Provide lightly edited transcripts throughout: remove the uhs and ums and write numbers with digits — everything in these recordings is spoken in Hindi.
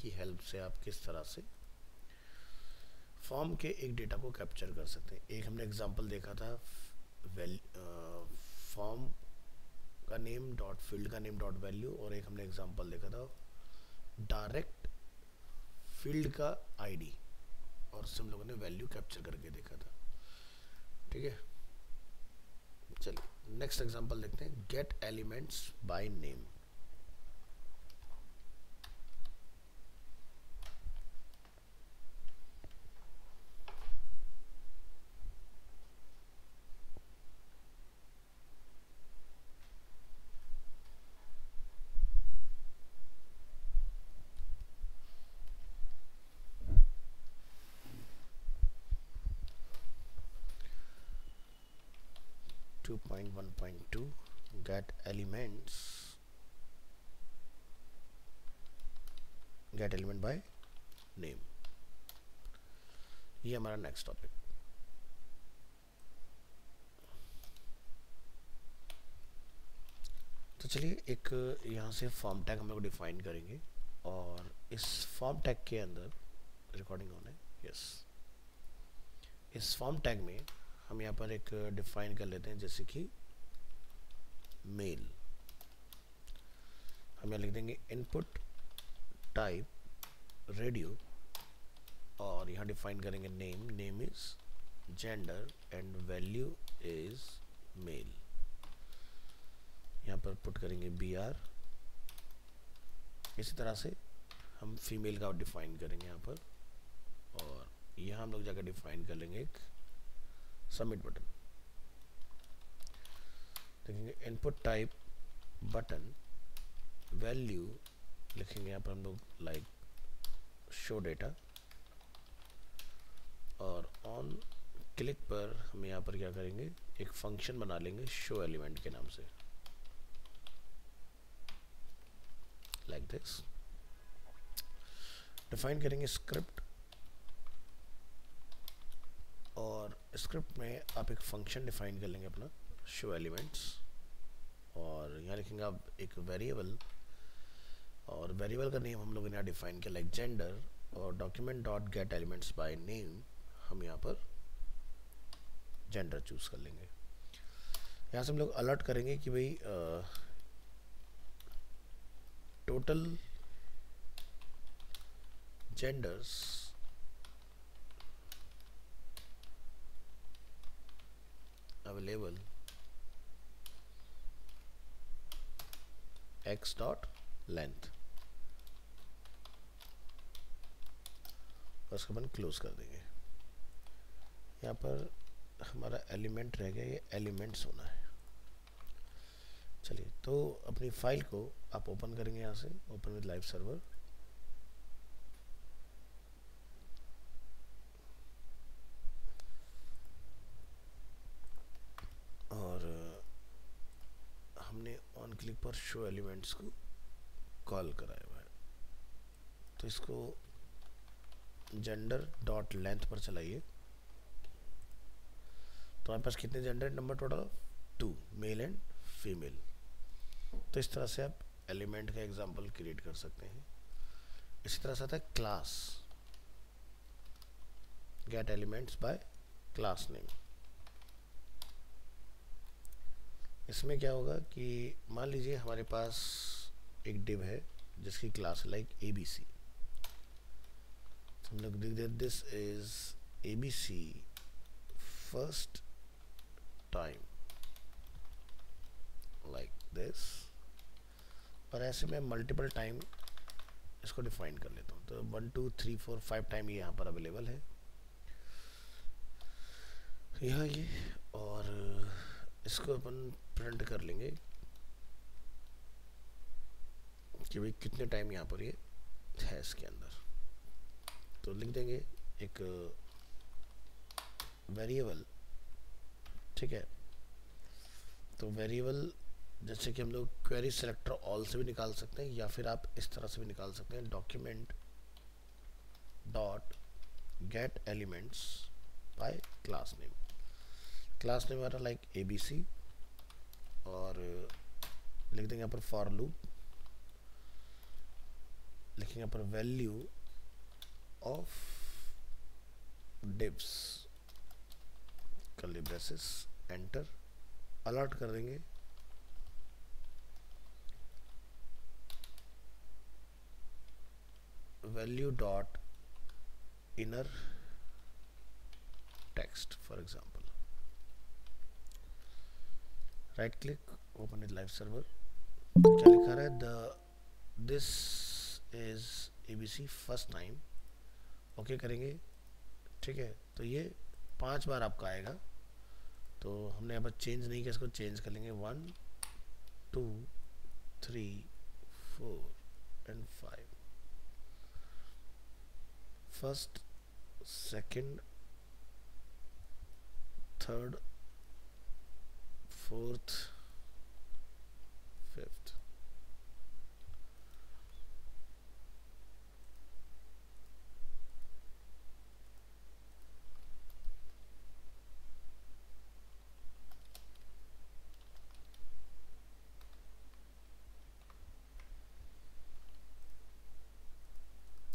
की हेल्प से आप किस तरह से फॉर्म के एक डेटा को कैप्चर कर सकते हैं। एक हमने एग्जांपल देखा था फॉर्म का नेम डॉट फील्ड का नेम डॉट वैल्यू, और एक हमने एग्जांपल देखा था डायरेक्ट फील्ड का आईडी, और उससे हम लोगों ने वैल्यू कैप्चर करके देखा था। ठीक है, चलिए नेक्स्ट एग्जांपल देखते हैं, gate elements by name. 2.1.2 get element by name, ये हमारा नेक्स्ट टॉपिक। तो चलिए एक यहाँ से फॉर्म टैग हम लोग डिफाइन करेंगे, और इस फॉर्म टैग के अंदर रिकॉर्डिंग होना है, यस। इस फॉर्म टैग में हम यहाँ पर एक डिफाइन कर लेते हैं, जैसे कि मेल। हम यहाँ लिख देंगे इनपुट टाइप रेडियो, और यहाँ डिफाइन करेंगे name, name is gender and value is male. यहाँ पर पुट करेंगे BR। इसी तरह से हम फीमेल का डिफाइन करेंगे यहाँ पर, और यहाँ हम लोग जाकर डिफाइन कर लेंगे एक सबमिट बटन। देखेंगे इनपुट टाइप बटन, वैल्यू लिखेंगे यहाँ पर हम लोग लाइक शो डेटा, और ऑन क्लिक पर हम यहाँ पर क्या करेंगे, एक फंक्शन बना लेंगे शो एलिमेंट के नाम से, लाइक दिस। डिफाइन करेंगे स्क्रिप्ट, और स्क्रिप्ट में आप एक फंक्शन डिफाइन कर लेंगे अपना शो एलिमेंट्स, और यहाँ लिखेंगे आप एक वेरिएबल, और वेरिएबल का नेम हम लोग ने यहाँ डिफाइन किया लाइक जेंडर, और document dot get elements by name हम यहाँ पर जेंडर चूज कर लेंगे। यहाँ से हम लोग अलर्ट करेंगे कि भाई total genders available x dot length, और उसको अपन क्लोज कर देंगे। यहाँ पर हमारा एलिमेंट रह गया, ये एलिमेंट्स होना है। चलिए तो अपनी फाइल को आप ओपन करेंगे, यहाँ से ओपन विद लाइव सर्वर, और हमने ऑन क्लिक पर शो एलिमेंट्स को कॉल कराया हुआ है। तो इसको जेंडर डॉट लेंथ पर चलाइए। तो हमारे पास कितने gender number total 2, male and female. तो इस तरह से आप एलिमेंट का एग्जांपल क्रिएट कर सकते हैं। इसी तरह से आता है class, gate elements bye class name. इसमें क्या होगा कि मान लीजिए हमारे पास एक डिव है जिसकी क्लास लाइक ABC, हम लोग लिख देते this is ABC first time, like this. और ऐसे में मल्टीपल टाइम इसको डिफाइन कर लेता हूँ। तो 1 2 3 4 5 टाइम ये यहाँ पर अवेलेबल है, यहाँ ये, और इसको अपन प्रिंट कर लेंगे कि भाई कितने टाइम यहाँ पर ये है इसके अंदर। तो लिख देंगे एक वेरिएबल, ठीक है। तो वेरिएबल जैसे कि हम लोग क्वेरी सेलेक्टर ऑल से भी निकाल सकते हैं, या फिर आप इस तरह से भी निकाल सकते हैं, document dot get elements bye class name. Class name हमारा लाइक ABC, और लिख देंगे यहाँ पर फॉर लूप, लिखेंगे यहाँ पर value of divs curly braces enter, alert कर देंगे। Value dot inner text for example, right click, open it live server. क्या लिखा रहा है? This is ABC first time, okay करेंगे, ठीक है। तो ये 5 बार आपका आएगा, तो हमने यहाँ पर चेंज नहीं किया, इसको चेंज कर लेंगे 1 2 3 4 and 5, first second third fourth fifth.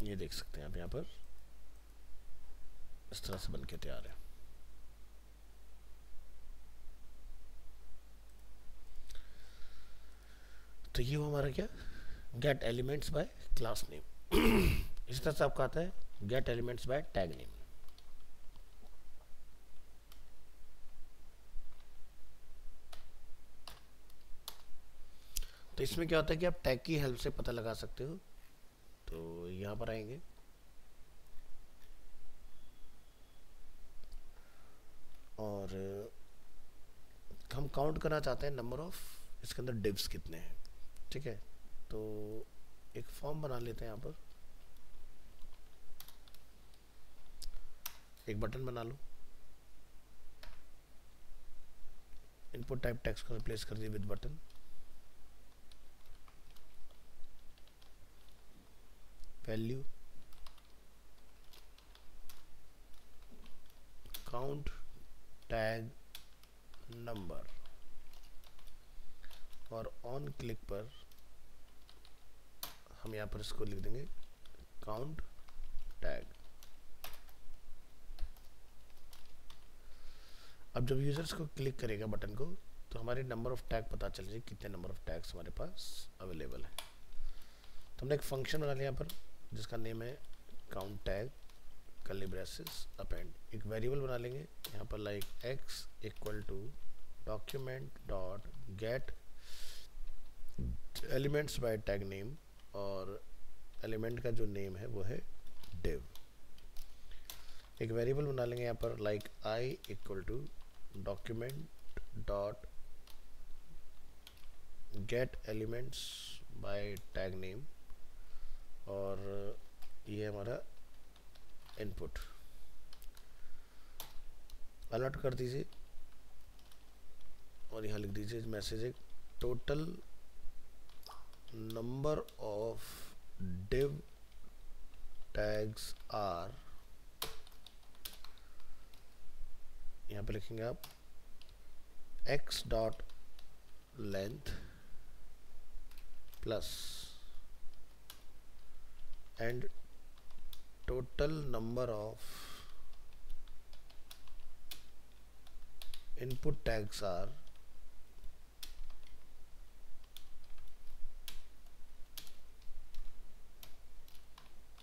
ये देख सकते हैं आप यहाँ पर इस तरह से बन के तैयार है। तो ये वो हमारा क्या, gate elements bye class name. इस तरह से आपका आता है gate elements by tag name. तो इसमें क्या होता है कि आप टैग की हेल्प से पता लगा सकते हो। तो यहाँ पर आएंगे और हम काउंट करना चाहते हैं नंबर ऑफ, इसके अंदर डिव्स कितने हैं, ठीक है। तो एक फॉर्म बना लेते हैं, यहाँ पर एक बटन बना लो, इनपुट टाइप टेक्स्ट को रिप्लेस कर दिए with button, value count tag number, और ऑन क्लिक पर हम यहाँ पर इसको लिख देंगे काउंट टैग। अब जब यूजर्स को क्लिक करेगा बटन को, तो हमारे नंबर ऑफ टैग पता चल जाए कितने नंबर ऑफ टैग्स हमारे पास अवेलेबल है। तो हमने एक फंक्शन बना लिया यहाँ पर जिसका नेम है count tag curly braces append. एक वेरिएबल बना लेंगे यहाँ पर like x equal to document dot get elements by tag name, और एलिमेंट का जो नेम है वो है div। एक वेरिएबल बना लेंगे यहाँ पर like I equal to document dot get elements by tag name, और ये हमारा इनपुट। अलर्ट कर दीजिए और यहाँ लिख दीजिए मैसेज एक total number of div tags are, यहाँ पे लिखेंगे आप x dot length plus and total number of input tags are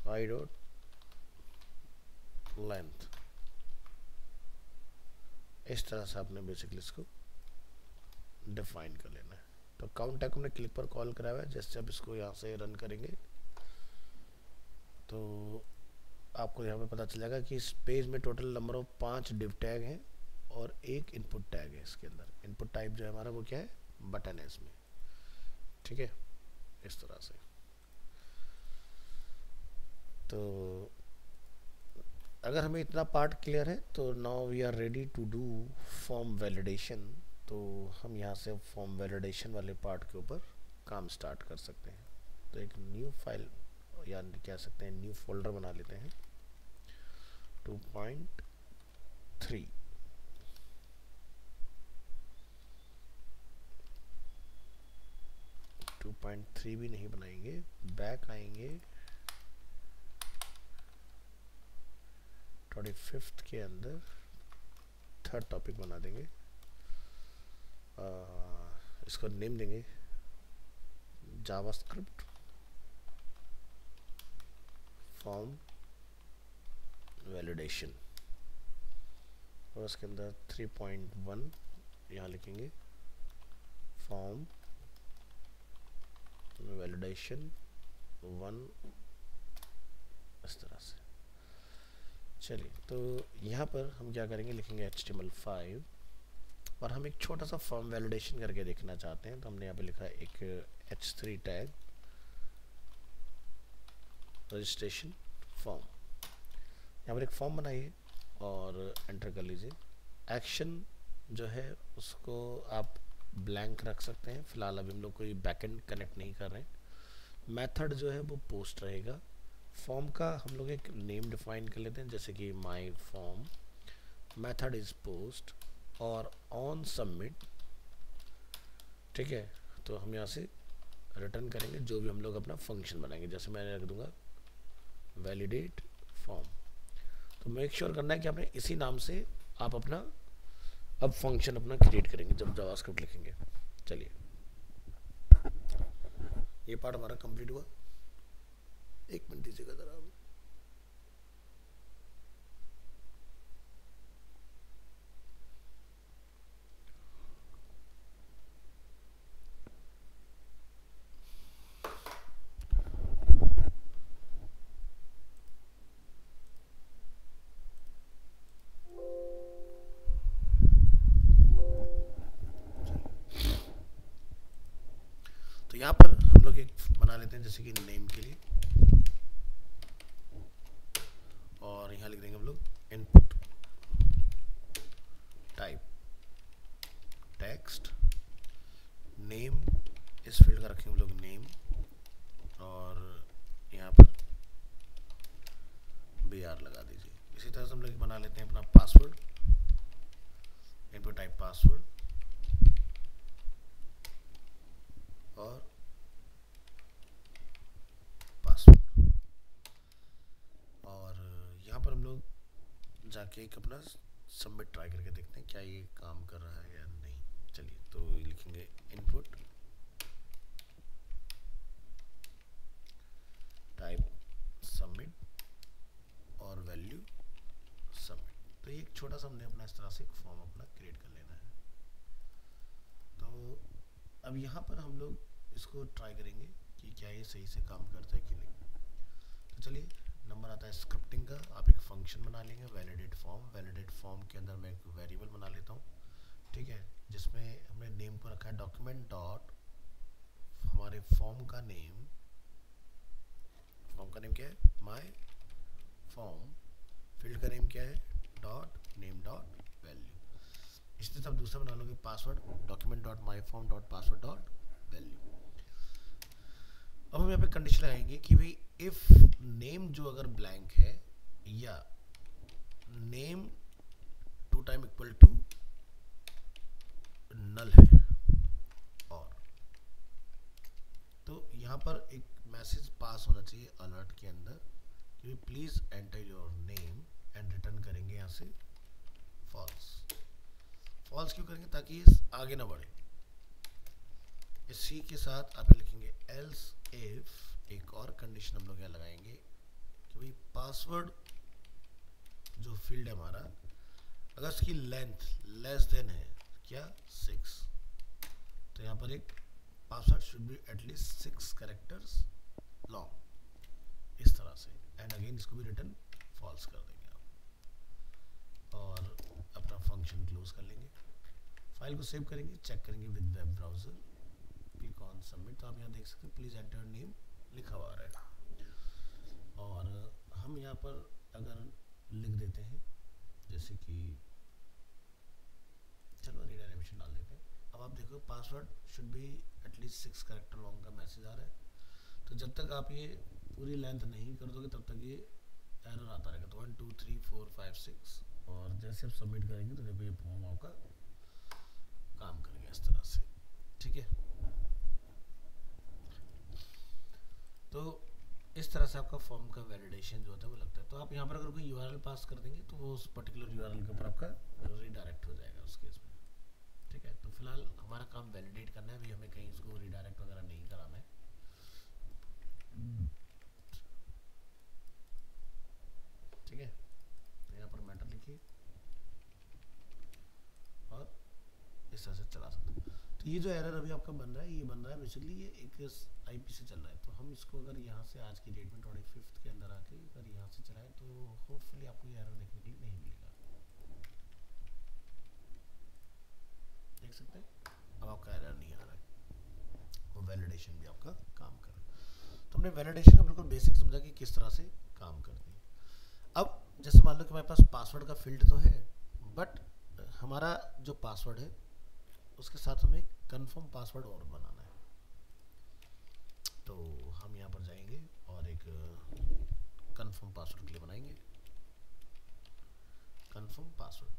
y dot length. इस तरह से आपने बेसिकली इसको डिफाइन कर लेना है। तो काउंट टैग हमने क्लिक पर कॉल कराया है, जैसे आप इसको यहाँ से रन करेंगे तो आपको यहाँ पे पता चल जाएगा कि इस पेज में total number of 5 div tag हैं और एक इनपुट टैग है। इसके अंदर इनपुट टाइप जो है हमारा वो क्या है, बटन है इसमें, ठीक है, इस तरह से। तो अगर हमें इतना पार्ट क्लियर है तो now we are ready to do form validation. तो हम यहाँ से फॉर्म वैलिडेशन वाले पार्ट के ऊपर काम स्टार्ट कर सकते हैं। तो एक न्यू फाइल या कह सकते हैं न्यू फोल्डर बना लेते हैं 2.3। भी नहीं बनाएंगे, बैक आएंगे 25 के अंदर थर्ड टॉपिक बना देंगे। इसको नेम देंगे जावास्क्रिप्ट फॉर्म वैलिडेशन, और उसके अंदर 3.1 यहाँ लिखेंगे फॉर्म वैलिडेशन 1, इस तरह से। चलिए, तो यहाँ पर हम क्या करेंगे, लिखेंगे HTML5 और हम एक छोटा सा फॉर्म वैलिडेशन करके देखना चाहते हैं। तो हमने यहाँ पे लिखा एक H3 टैग रजिस्ट्रेशन फॉर्म। यहाँ पर एक फॉर्म बनाइए और एंटर कर लीजिए। एक्शन जो है उसको आप ब्लैंक रख सकते हैं, फिलहाल अभी हम लोग कोई बैकएंड कनेक्ट नहीं कर रहे हैं। मेथड जो है वो पोस्ट रहेगा। फॉर्म का हम लोग एक नेम डिफाइन कर लेते हैं, जैसे कि my form, method is post और ऑन सबमिट। ठीक है, तो हम यहाँ से रिटर्न करेंगे जो भी हम लोग अपना फंक्शन बनाएंगे। जैसे मैं रख दूंगा वैलिडेट फॉर्म। तो मेक श्योर करना है कि आपने इसी नाम से आप अपना अब फंक्शन अपना क्रिएट करेंगे जब जावास्क्रिप्ट लिखेंगे। चलिए, ये पार्ट हमारा कंप्लीट हुआ। एक मिनट दीजिएगा जरा। तो यहाँ पर हम लोग एक बना लेते हैं, जैसे कि नेम के लिए, और यहाँ लिख देंगे हम लोग इनपुट टाइप टेक्स्ट नेम। इस फील्ड का रखेंगे हम लोग नेम, और यहाँ पर BR लगा दीजिए। इसी तरह से हम लोग बना लेते हैं अपना पासवर्ड, इनपुट टाइप पासवर्ड, और पासवर्ड। और यहाँ पर हम लोग जाके एक अपना सबमिट ट्राई करके देखते हैं क्या ये काम कर रहा है या नहीं। चलिए, तो लिखेंगे इनपुट टाइप सबमिट और वैल्यू सबमिट। तो ये एक छोटा सा हमने अपना इस तरह से एक फॉर्म अपना क्रिएट कर लेना है। तो अब यहाँ पर हम लोग इसको ट्राई करेंगे कि क्या ये सही से काम करता है कि नहीं। तो चलिए, नंबर आता है स्क्रिप्टिंग का। आप एक फंक्शन बना लेंगे वैलिडेट फॉर्म। वैलिडेट फॉर्म के अंदर मैं एक वेरिएबल बना लेता हूँ, ठीक है, जिसमें हमने नेम को रखा है डॉक्यूमेंट डॉट हमारे फॉर्म का नेम क्या है, माय फॉर्म। फील्ड का नेम क्या है, डॉट नेम डॉट वैल्यू। इस तरह आप दूसरा बना लोगे password, document dot my form dot password dot value. अब हम यहाँ पे कंडीशन लगाएंगे कि भाई इफ नेम जो अगर ब्लैंक है या name 2 time equal to null है, और तो यहाँ पर एक मैसेज पास होना चाहिए अलर्ट के अंदर कि please enter your name and return करेंगे यहाँ से फॉल्स। फॉल्स क्यों करेंगे, ताकि ये आगे ना बढ़े। इसी के साथ आप लिखेंगे एल्स इफ, एक और कंडीशन हम लोग यहाँ लगाएंगे कि भाई पासवर्ड जो फील्ड है हमारा, अगर इसकी लेंथ लेस देन है क्या 6, तो यहाँ पर एक password should be at least 6 characters long, इस तरह से। एंड अगेन इसको भी रिटर्न फॉल्स कर देंगे आप, और अपना फंक्शन क्लोज कर लेंगे। फाइल को सेव करेंगे, चेक करेंगे with web browser, click on submit. तो आप यहाँ देख सकते हैं प्लीज एंटर नेम लिखा हुआ है। और हम यहाँ पर अगर लिख देते हैं, जैसे कि चलो रीड एनिमेशन डाल देते हैं। अब आप देखो password should be at least 6 character long का मैसेज आ रहा है। तो जब तक आप ये पूरी लेंथ नहीं कर दोगे तब तक ये एरर आता रहेगा। तो 1 2 3 4 5 6, और जैसे आप सबमिट करेंगे तो देखो ये फॉर्म आपका काम करेगा इस तरह से, ठीक है। तो इस तरह से आपका फॉर्म का वैलिडेशन जो होता है वो लगता है। तो आप यहाँ पर अगर कोई यूआरएल पास कर देंगे तो वो उस पर्टिकुलर यूआरएल के ऊपर आपका रिडायरेक्ट हो जाएगा उस केस में। ठीक है, तो फिलहाल हमारा काम वैलिडेट करना है, अभी हमें कहीं इसको रिडायरेक्ट वगैरह नहीं कराना है। ठीक है, तो यहाँ पर मैटर लिखिए और इस तरह से चला सकते हैं। तो ये जो एरर अभी आपका बन रहा है, ये बन रहा है बेसिकली ये एक आईपी से चल रहा है। तो हम इसको अगर यहाँ से आज की डेट में 25 के अंदर आके अगर यहाँ से चलाएं तो होपफुली आपको ये एरर देखने के लिए नहीं मिलेगा। देख सकते हैं अब आपका एरर नहीं आ रहा है, वो वैलिडेशन भी आपका काम कर रहा है। तो हमने वैलिडेशन का बिल्कुल बेसिक समझा कि किस तरह से काम करती है। अब जैसे मान लो कि हमारे पास पासवर्ड का फील्ड तो है, बट हमारा जो पासवर्ड है उसके साथ हमें कंफर्म पासवर्ड और बनाना है। तो हम यहाँ पर जाएंगे और एक कंफर्म पासवर्ड के लिए बनाएंगे कंफर्म पासवर्ड।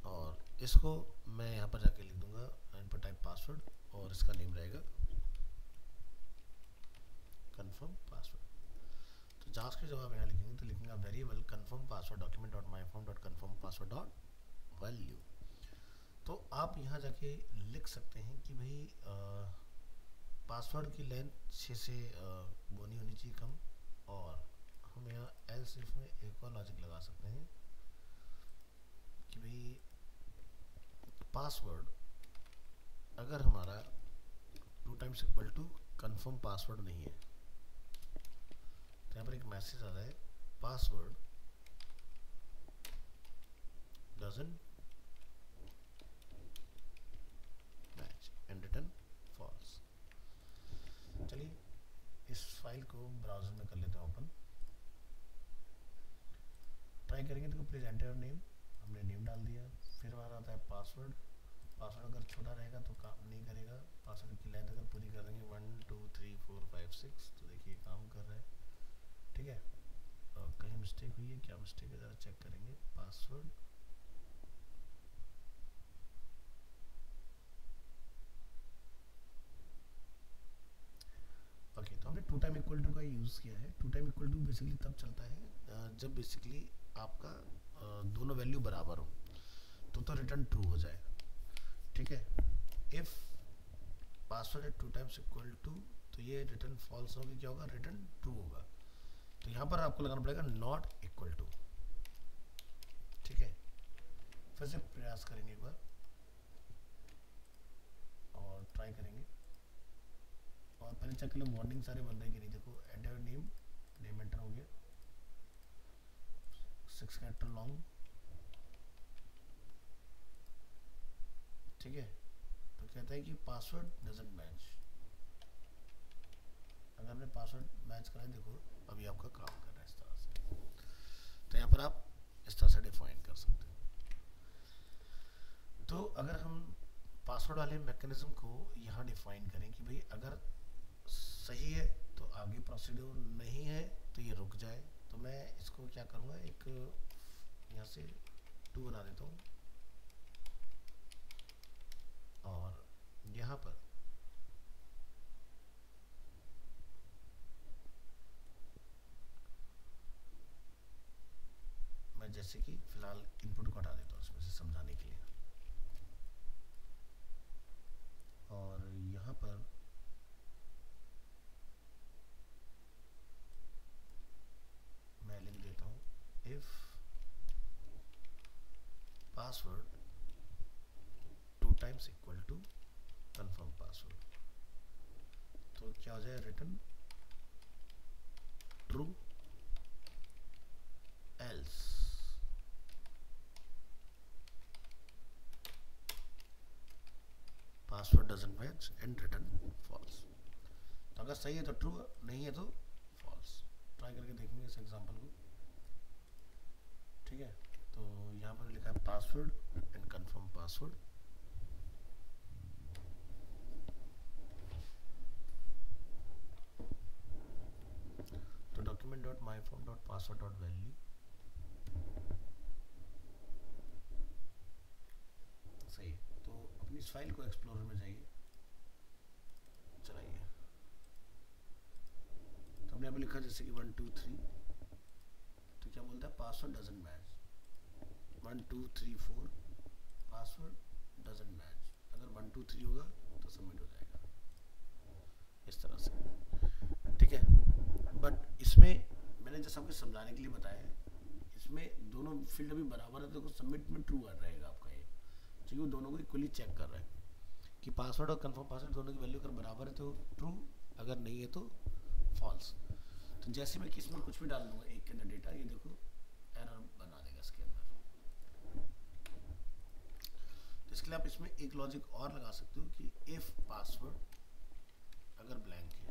और इसको मैं यहाँ पर जाके लिख दूंगा इनपुट टाइप पासवर्ड और इसका नेम रहेगा कंफर्म पासवर्ड। तो जांच के जवाब यहाँ लिखेंगे तो लिखेंगे variable confirm password document dot my form dot confirm password dot value. तो आप यहाँ जाके लिख सकते हैं कि भाई पासवर्ड की लेंथ 6 से बोनी होनी चाहिए कम, और हम यहाँ एल्स इफ में एक और लॉजिक लगा सकते हैं कि भाई पासवर्ड अगर हमारा 2 times equal to confirm password नहीं है तो यहाँ पर एक मैसेज आ रहा है password doesn't match and return false. चलिए इस फाइल को ब्राउज़र में कर लेते हैं ओपन, ट्राई करेंगे। तो प्लीज एंटर नेम, हमने नेम डाल दिया। फिर हमारा आता है पासवर्ड। पासवर्ड अगर छोटा रहेगा तो काम नहीं करेगा। पासवर्ड की लेंथ अगर पूरी कर देंगे 1 2 3 4 5 6 तो देखिए काम कर रहा है। ठीक है, कहीं मिस्टेक हुई है, क्या मिस्टेक है ज़रा चेक करेंगे। पासवर्ड ओके, तो हमने 2 टाइम इक्वल टू का यूज़ किया है। 2 टाइम इक्वल टू बेसिकली तब चलता है जब बेसिकली आपका दोनों वैल्यू बराबर हो तो रिटर्न ट्रू हो जाए। ठीक है, इफ पासवर्ड है 2 टाइम्स इक्वल टू तो ये रिटर्न फॉल्स होगी, क्या होगा रिटर्न ट्रू होगा। तो यहाँ पर आपको लगाना पड़ेगा नॉट इक्वल टू। ठीक है, फिर से प्रयास करेंगे एक बार और ट्राई करेंगे और पहले चेक कर लो वार्निंग सारे बन रहे हैं कि नहीं। देखो एंटर नेम, नेम एंटर हो गया 6 कैरेक्टर लॉन्ग। ठीक है, तो कहता है कि पासवर्ड डजंट मैच। अगर हमने पासवर्ड मैच कराया, देखो अभी आपका काम कर रहा है इस तरह से। तो यहाँ पर आप इस तरह से डिफाइन कर सकते हैं। तो अगर हम पासवर्ड वाले मैकेनिज्म को यहाँ डिफाइन करें कि भाई अगर सही है तो आगे प्रोसीड्यूर, नहीं है तो ये रुक जाए। तो मैं इसको क्या करूँगा, एक यहाँ से 2 बना देता हूँ और यहाँ पर मैं जैसे कि फिलहाल इनपुट को हटा देता हूँ इसमें से समझाने के लिए, और यहाँ पर मैं लिख देता हूँ if password 2 times equal to confirm password, तो क्या हो जाए return true, else password doesn't match and return false. तो अगर सही है तो ट्रू, नहीं है तो फॉल्स। ट्राई करके देखेंगे इस एग्जांपल को। ठीक है, तो यहाँ पर लिखा है पासवर्ड एंड कंफर्म पासवर्ड। तो document dot my form dot password dot value, सही है। तो अपनी इस फाइल को एक्सप्लोरर में जाइए, चलाइए। तो हमने अभी लिखा जैसे कि 1 2 3, तो क्या बोलता है, password doesn't match. 1 2 3 4 password doesn't match. अगर 1 2 3 होगा तो सबमिट हो जाएगा इस तरह से, ठीक है। बट इसमें मैंने जैसा आपको समझाने के लिए बताया, इसमें दोनों फील्ड अभी बराबर है, तो सबमिट में ट्रू रहेगा आपका ये, क्योंकि वो दोनों को इक्वली चेक कर रहा है कि पासवर्ड और कंफर्म पासवर्ड दोनों की वैल्यू अगर बराबर है तो ट्रू, अगर नहीं है तो फॉल्स। तो जैसे मैं किस में कुछ भी डाल दूंगा एक के अंदर डेटा, ये देखो एरर बना देगा इसके अंदर। तो इसके लिए आप इसमें एक लॉजिक और लगा सकते हो कि इफ पासवर्ड अगर ब्लैंक है,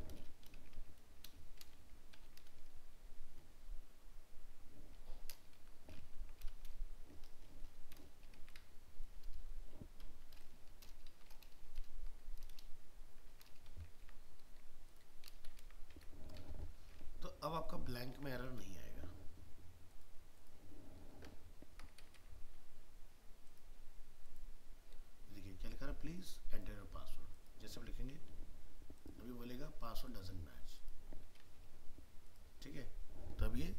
तो अब आपका ब्लैंक में एरर नहीं आएगा। देखिए क्या लिखा है, प्लीज एंटर योर पासवर्ड। जैसे हम लिखेंगे अभी बोलेगा पासवर्ड डजंट मैच, ठीक है। तो अब ये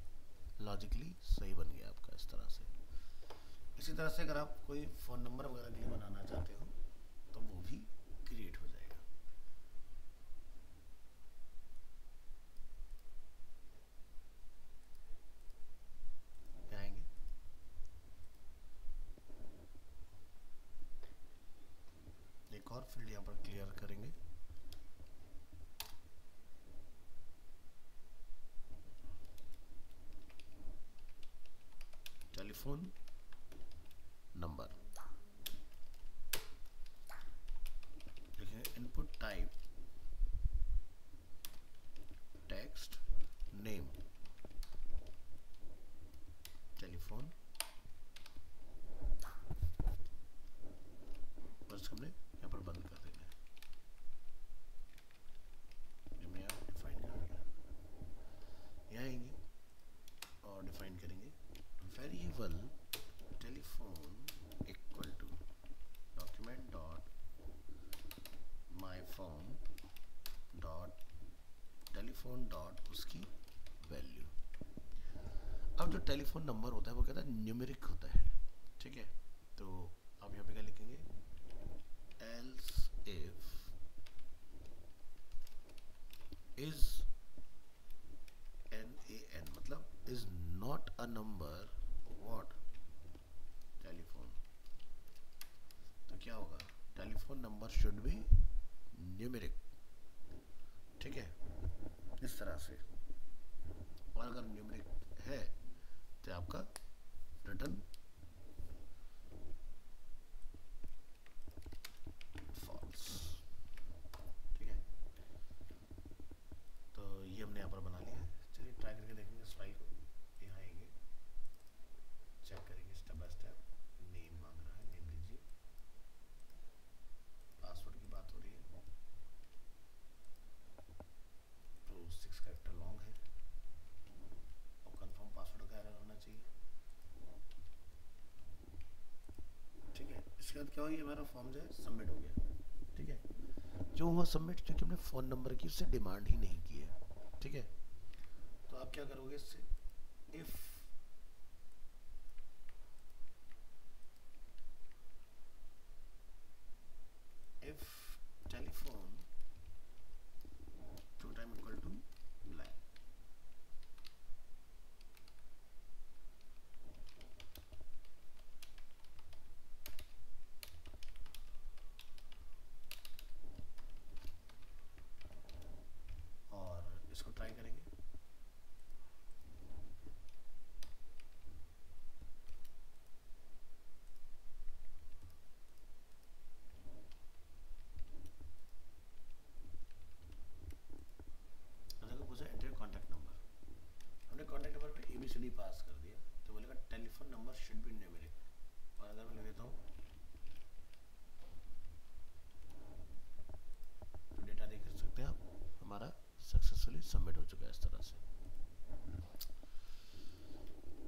लॉजिकली सही बन गया आपका इस तरह से। इसी तरह से अगर आप कोई फ़ोन नंबर वगैरह के लिए बनाना चाहते हो तो वो भी क्रिएट हो जाएगा। क्या आएंगे, एक और फील्ड यहाँ पर क्लियर करेंगे। टेलीफोन नंबर, लिखेंगे input type text name telephone, बस हमने यहाँ पर बंद कर देना है, हमने यहाँ डिफाइन कर दिया। यहाँ आएंगे और डिफाइन करेंगे variable telephone equal to document dot my form dot telephone dot उसकी वैल्यू। अब जो टेलीफोन नंबर होता है वो कहता है न्यूमेरिक होता है, ठीक है। तो अब यहाँ पे क्या लिखेंगे, एल्स इफ इज NaN मतलब is not a number what telephone, तो क्या होगा, telephone number should be numeric, ठीक है, इस तरह से। और अगर न्यूमेरिक है तो आपका रिटर्न फॉल्स, ठीक है। तो ये हमने यहाँ पर बना लिया है। चलिए ट्राई करके देखेंगे इस फाइल को। यहाँ आएंगे, चेक करेंगे स्टेप बाय स्टेप। नेम मांग रहा है, नेम लीजिए। पासवर्ड की बात हो रही है तो 6 कैरेक्टर लॉन्ग है और कंफर्म पासवर्ड का एरर होना चाहिए, ठीक है। इसके बाद क्या हो गया, हमारा फॉर्म जो है सबमिट हो गया, ठीक है। जो हुआ सबमिट, क्योंकि हमने फ़ोन नंबर की उससे डिमांड ही नहीं की है, ठीक है। तो आप क्या करोगे इससे, if telephone two time equal to blank, और इसको ट्राई करेंगे। कॉन्टैक्ट नंबर पे ABCD पास कर दिया, तो बोलेगा telephone number should be numeric. और अगर मैं लिख देता हूँ तो डेटा देख सकते हैं आप, हमारा सक्सेसफुली सबमिट हो चुका है इस तरह से।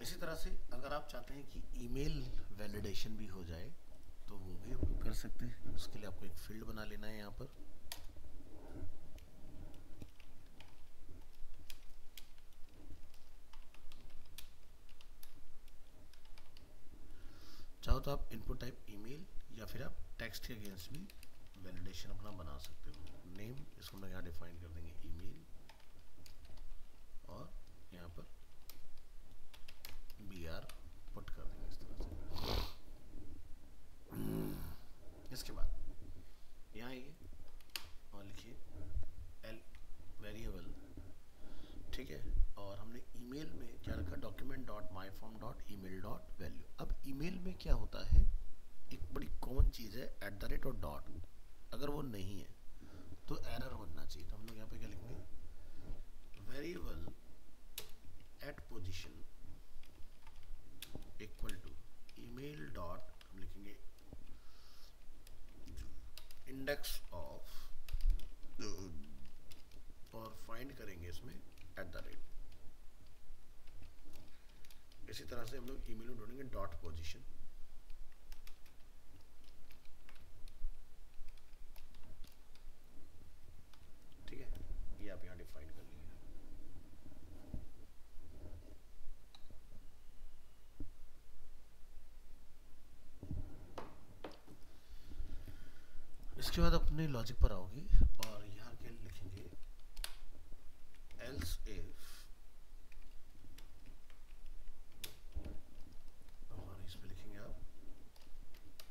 इसी तरह से अगर आप चाहते हैं कि ईमेल वैलिडेशन भी हो जाए तो तो वो भी हम लोग कर सकते हैं। उसके लिए आपको एक फील्ड बना लेना है यहाँ पर। चाहो तो आप इनपुट टाइप ईमेल या फिर आप टेक्स्ट के अगेंस्ट भी वैलिडेशन अपना बना सकते हो। नेम इसको हम लोग यहाँ डिफाइन कर देंगे ईमेल, और यहाँ पर BR पुट कर देंगे इस तरह से। इसके बाद यहाँ आइए और लिखिए एल वेरिएबल, ठीक है। और हमने ईमेल में क्या रखा, document dot my form dot email dot value. अब ईमेल में क्या होता है, एक बड़ी कॉमन चीज़ है @ और डॉट। अगर वो नहीं है तो एरर बनना चाहिए। तो हम लोग यहाँ पे क्या लिखेंगे, variable at position equal to email dot, हम लिखेंगे इंडेक्स ऑफ, और फाइंड करेंगे इसमें @ इसी तरह से हम लोग ईमेल में ढूंढेंगे डॉट पोजीशन, ठीक है। ये आप यहाँ डिफाइन कर लीजिए। इसके बाद अपने लॉजिक पर आओगे और यहाँ के लिखेंगे एल्स इफ, और इस पे लिखेंगे आप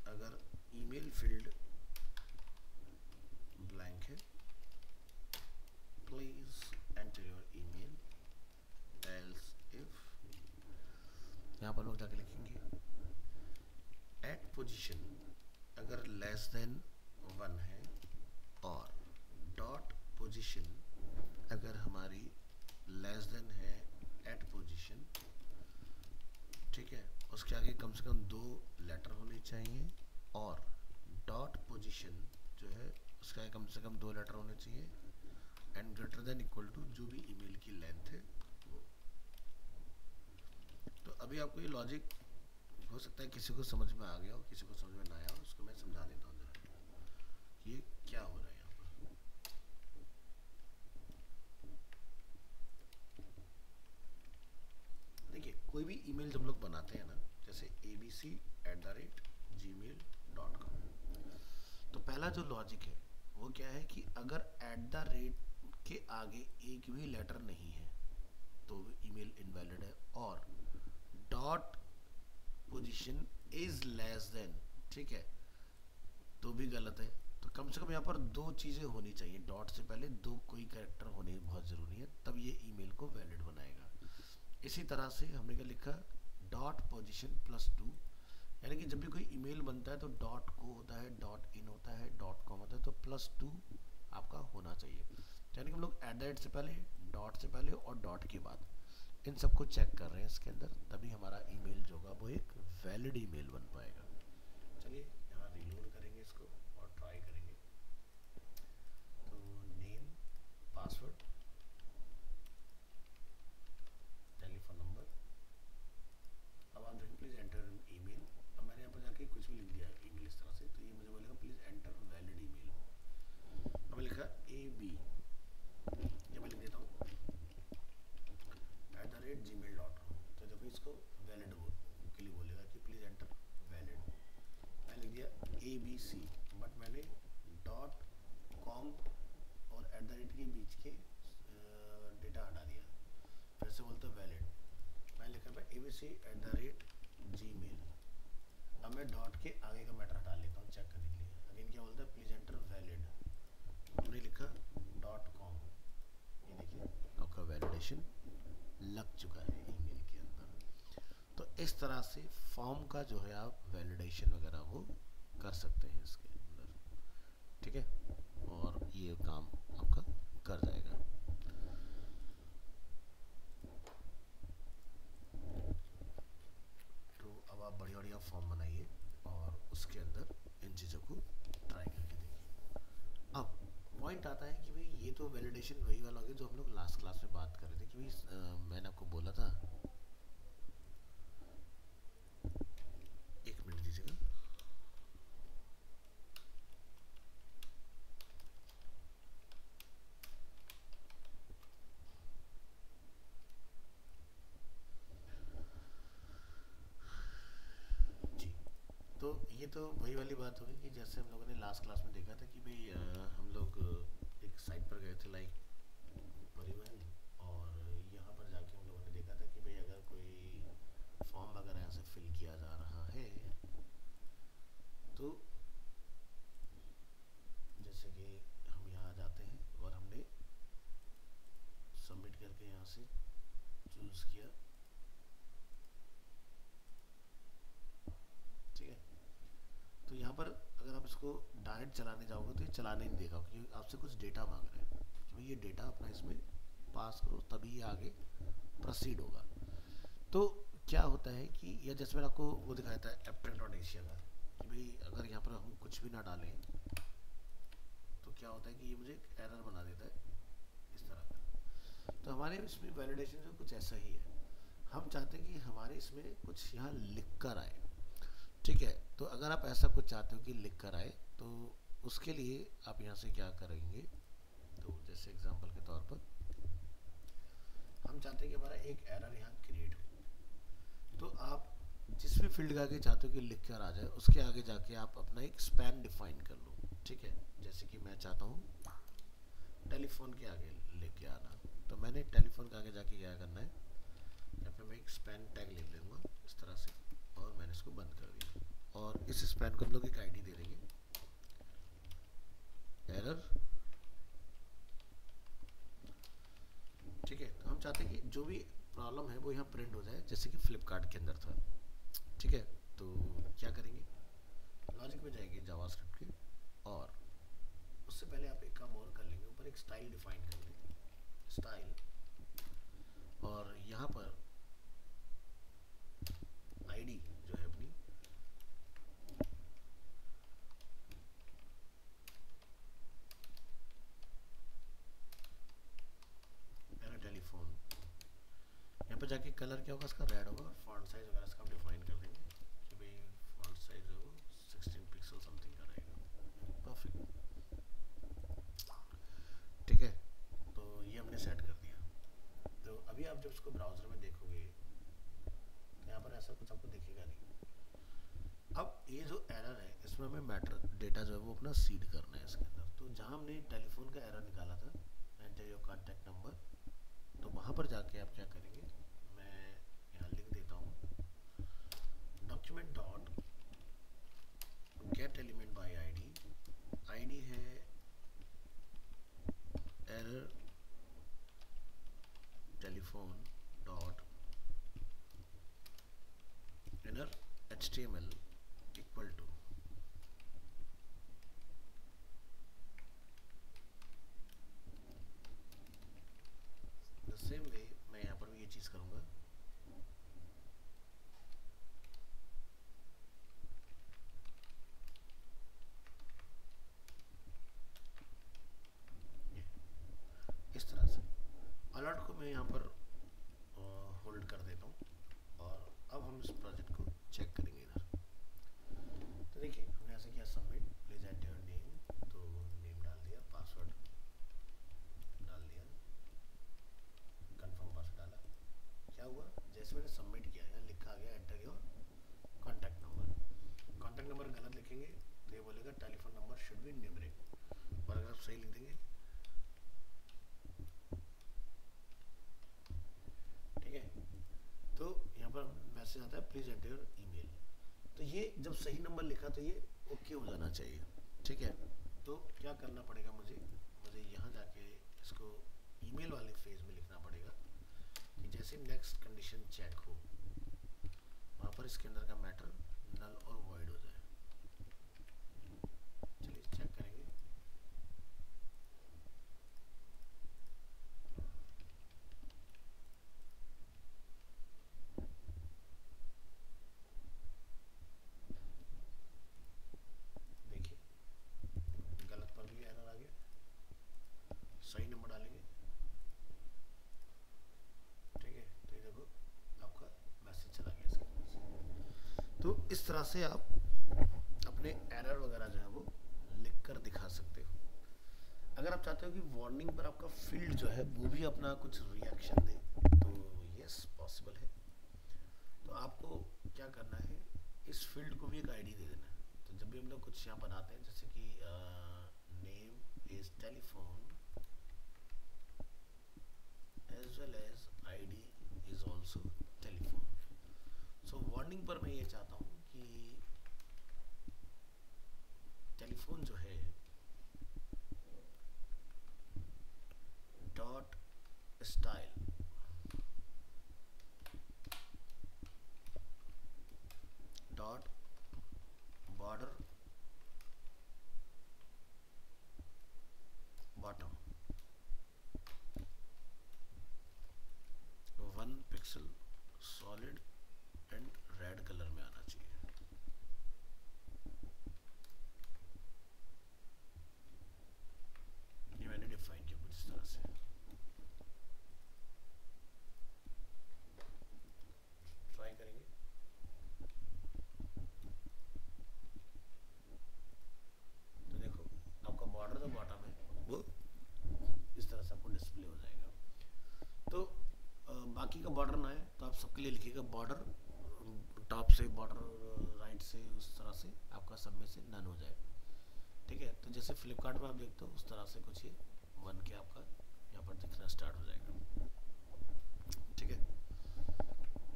अगर ईमेल फील्ड ब्लैंक है please enter your email, else if यहाँ पर लोग जाके लिखेंगे एट पोजीशन अगर लेस देन 1 है, और डॉट पोजीशन अगर हमारी लेस देन है एट पोजीशन, ठीक है। उसके आगे कम से कम 2 लेटर होने चाहिए, और डॉट पोजीशन जो है उसके आगे कम से कम 2 लेटर होने चाहिए, and greater than equal to जो भी ईमेल की लेंथ है वो। तो अभी आपको ये लॉजिक हो सकता है किसी को समझ में आ गया हो, किसी को समझ में ना आया हो। उसको मैं समझा देता हूँ ये क्या हो रहा है यहाँ पर। देखिए कोई भी ईमेल जब लोग बनाते हैं ना, जैसे abc@gmail.com, तो पहला जो लॉजिक है वो क्या है कि अगर @ के आगे एक भी लेटर नहीं है तो ईमेल इनवैलिड है, और dot position is less than, ठीक है, तो भी गलत है। तो कम से कम यहाँ पर 2 चीज़ें होनी चाहिए, डॉट से पहले 2 कोई कैरेक्टर होने बहुत ज़रूरी है, तब ये ईमेल को वैलिड बनाएगा। इसी तरह से हमने क्या लिखा, डॉट पोजीशन +2, यानी कि जब भी कोई ईमेल बनता है तो डॉट को होता है, डॉट इन होता है, डॉट कॉम होता है, तो +2 आपका होना चाहिए। यानी कि हम लोग @ से पहले, डॉट से पहले और डॉट के बाद इन सबको चेक कर रहे हैं इसके अंदर, तभी हमारा ईमेल जो होगा वो एक वैलिड ईमेल बन पाएगा। चलिए यहाँ रीलोड करेंगे इसको और ट्राई करेंगे। तो नेम, पासवर्ड, टेलीफोन नंबर, अब आप देखें प्लीज़ एंटर ईमेल। अब मैंने यहाँ पर जाके कुछ भी लिख दिया ईमेल इस तरह से, तो ये मुझे बोलेगा प्लीज़ एंटर वैलिड ईमेल। अब लिखा AB, ये मैं लिख देता हूँ @gmail.com, तो देखो इसको वैलिड के लिए बोलेगा कि प्लीज़ एंटर वैलिड। मैं लिख दिया ABC, बट मैंने .com और @ के बीच के डेटा हटा दिया, फिर से बोलता वैलिड। मैं लिखा मैं abc@gmail, अब मैं डॉट के आगे का मैटर हटा लेता हूँ चेक करने के लिए। अगेन क्या बोलता है, प्लीज़ एंटर वैलिड, हमने लिखा .com, ये देखिए आपका वैलिडेशन लग चुका है ईमेल के अंदर। तो इस तरह से फॉर्म का जो है आप वैलिडेशन वगैरह वो कर सकते हैं इसके अंदर, ठीक है, और ये काम आपका कर जाएगा। तो अब आप बढ़िया बढ़िया फॉर्म बनाइए और उसके अंदर इन चीज़ों को ट्राई करके देखिए। अब पॉइंट आता है कि भाई ये तो वैलिडेशन वही वाला हो गया जो हम लोग लास्ट क्लास में बात कर रहे थे कि भाई मैंने आपको बोला था, एक मिनट दीजिएगा, तो वही वाली बात होगी कि जैसे हम लोगों ने लास्ट क्लास में देखा था कि भाई हम लोग एक साइट पर गए थे लाइक परिवहन, और यहाँ पर जाके हम लोगों ने देखा था कि भाई अगर कोई फॉर्म वगैरह यहाँ से फिल किया जा रहा है तो जैसे कि हम यहाँ जाते हैं और हमने सबमिट करके यहाँ से चूज किया, ठीक है। तो यहाँ पर अगर आप इसको डायरेक्ट चलाने जाओगे तो ये चलाने नहीं देगा, क्योंकि आपसे कुछ डेटा मांग रहे हैं कि भाई ये डेटा अपना इसमें पास करो तभी ये आगे प्रोसीड होगा। तो क्या होता है कि यह जैसे मैंने आपको वो दिखाया था एप्टन.एशिया का कि भाई अगर यहाँ पर हम कुछ भी ना डालें तो क्या होता है कि ये मुझे एक एरर बना देता है इस तरह का। तो हमारे इसमें वैलिडेशन जो कुछ ऐसा ही है, हम चाहते हैं कि हमारे इसमें कुछ यहाँ लिख कर आए, ठीक है। तो अगर आप ऐसा कुछ चाहते हो कि लिख कर आए तो उसके लिए आप यहाँ से क्या करेंगे, तो जैसे एग्जांपल के तौर पर हम चाहते हैं कि हमारा एक एरर यहाँ क्रिएट हो, तो आप जिस भी फील्ड के आगे चाहते हो कि लिख कर आ जाए उसके आगे जाके आप अपना एक स्पैन डिफाइन कर लो, ठीक है। जैसे कि मैं चाहता हूँ टेलीफोन के आगे लेके आना, तो मैंने टेलीफोन के आगे जाके क्या करना है, यहाँ पे मैं एक स्पैन टैग लिख लूँगा इस तरह से और मैंने इसको बंद कर दिया, और इस स्पैन को हम लोग एक आईडी दे देंगे एरर, ठीक है। तो हम चाहते हैं कि जो भी प्रॉब्लम है वो यहाँ प्रिंट हो जाए जैसे कि फ्लिपकार्ट के अंदर था, ठीक है। तो क्या करेंगे, लॉजिक में जाएंगे जावास्क्रिप्ट के, और उससे पहले आप एक काम और कर लेंगे, ऊपर एक स्टाइल डिफाइन कर लेंगे, स्टाइल, और यहाँ पर आईडी जो है अपनी एरर टेलीफोन, यहाँ पर जाके कलर क्या होगा इसका, रेड होगा, फॉन्ट साइज वगैरह इसका हम डिफाइन कर देंगे कि भाई फॉन्ट साइज है वो 16 पिक्सल समथिंग का रहेगा, परफेक्ट, ठीक है। तो ये हमने सेट कर दिया। तो अभी आप जब इसको ब्राउजर में देखोगे तो यहाँ पर ऐसा कुछ आपको दिखेगा नहीं। अब ये जो एरर है इसमें हमें मैटर डेटा जो है वो अपना सीड करना है इसके अंदर। तो जहाँ हमने टेलीफोन का एरर निकाला था, एंटर योर कॉन्टैक्ट नंबर, तो वहाँ पर जाके आप क्या करेंगे, मैं यहाँ लिख देता हूँ document dot get element by ID, ID है error telephone dot inner HTML equal to, the same way मैं यहाँ पर भी ये चीज़ करूँगा, इस तरह से अलर्ट को मैं यहाँ पर होल्ड कर देता हूँ, और अब हम इस प्रोजेक्ट को चेक करेंगे इधर। तो देखिए हमने ऐसे किया submit, please enter your name, तो नेम डाल दिया, पासवर्ड डाल दिया, कंफर्म पासवर्ड डाला, क्या हुआ, जैसे मैंने सबमिट किया यहाँ लिखा आ गया enter your contact number. Contact number गलत लिखेंगे तो ये बोलेगा telephone number should be numeric, और अगर आप सही लिख देंगे, ठीक है, तो यहाँ पर मैसेज आता है प्लीज एंटर योर ईमेल। तो ये जब सही नंबर लिखा तो ये ओके हो जाना चाहिए, ठीक है। तो क्या करना पड़ेगा मुझे यहाँ जाके इसको ईमेल वाले फेज में लिखना पड़ेगा कि जैसे नेक्स्ट कंडीशन चेक हो वहाँ पर इसके अंदर का मैटर नल और वॉइड हो जाए। चलिए चेक करेंगे, देखिए गलत पर भी एरर आ गया, सही नंबर डालेंगे, ठीक है। तो ये देखो आपका मैसेज चला गया इसके अंदर से। तो इस तरह से आप अपने एरर वगैरह जो है वो लिख कर दिखा सकते हो। अगर आप चाहते हो कि वार्निंग पर आपका फील्ड जो है वो भी अपना कुछ रिएक्शन दे तो यस पॉसिबल है। तो आपको क्या करना है, इस फील्ड को भी एक आईडी दे देना है। तो तो जब भी हम लोग कुछ यहाँ बनाते हैं, जैसे कि name is telephone as well as ID is also telephone. So warning पर मैं ये चाहता हूँ कि टेलीफोन जो है dot style dot border bottom 1 pixel solid and red colour में आना चाहिए। ये मैंने डिफाइन किया कुछ इस तरह से। ट्राई करेंगे। तो देखो आपका बॉर्डर जो बॉटम है वो इस तरह से आपको डिस्प्ले हो जाएगा। तो बाकी का बॉर्डर ना है तो आप सबके लिए लिखिएगा बॉर्डर टॉप से, बॉर्डर राइट से, उस तरह से आपका सब में से नन हो जाए। ठीक है, तो जैसे फ्लिपकार्ट में आप देखते हो उस तरह से कुछ ये बन के आपका यहाँ पर दिखना स्टार्ट हो जाएगा। ठीक है,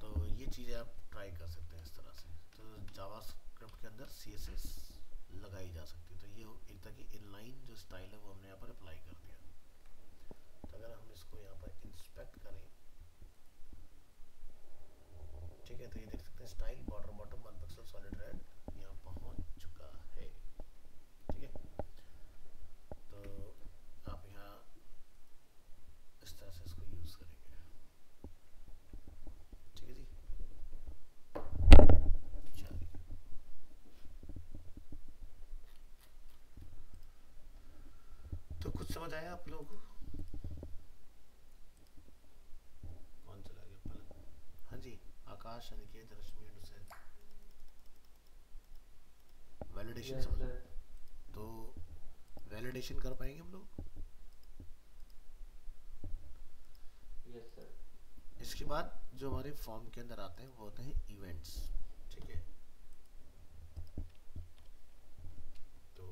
तो ये चीज़ें आप ट्राई कर सकते हैं इस तरह से। तो जावास्क्रिप्ट के अंदर CSS लगाई जा सकती है। तो ये एक तरह की इनलाइन जो स्टाइल है वो हमने यहाँ पर अप्लाई कर दिया। तो अगर हम इसको यहाँ पर इंस्पेक्ट करें, ठीक है, तो ये देख सकते हैं style border bottom 1 pixel solid red यहाँ पहुँच चुका है। ठीक है, तो आप यहाँ इस तरह से इसको यूज़ करेंगे। ठीक है जी, चलिए। तो कुछ समझ आया आप लोगों को? कौन चला गया पलक? हाँ जी, आकाश, अनिकेत, रश्मि, वैलिडेशन समझ। तो वैलिडेशन कर पाएंगे हम लोग? Yes sir. इसके बाद जो हमारे फॉर्म के अंदर आते हैं वो होते हैं इवेंट्स। ठीक है, तो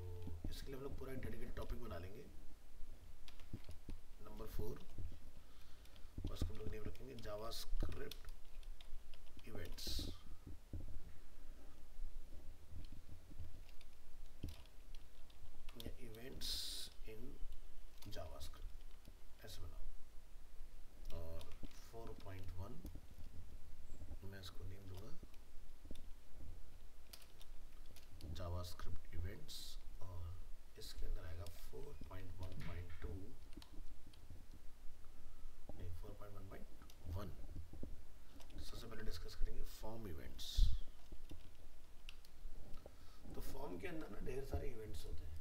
इसके लिए हम लोग पूरा डेडिकेटेड टॉपिक बना लेंगे। नंबर 4, उसको हम लोग नेम रखेंगे JavaScript events. Events in JavaScript ऐसे बनाओ। और 4.1 मैं इसको नेम दूंगा जावास्क्रिप्ट इवेंट्स, और इसके अंदर आएगा 4.1.2 नहीं 4.1.1। सबसे पहले डिस्कस करेंगे फॉर्म इवेंट्स। तो फॉर्म के अंदर ना ढेर सारे इवेंट्स होते हैं,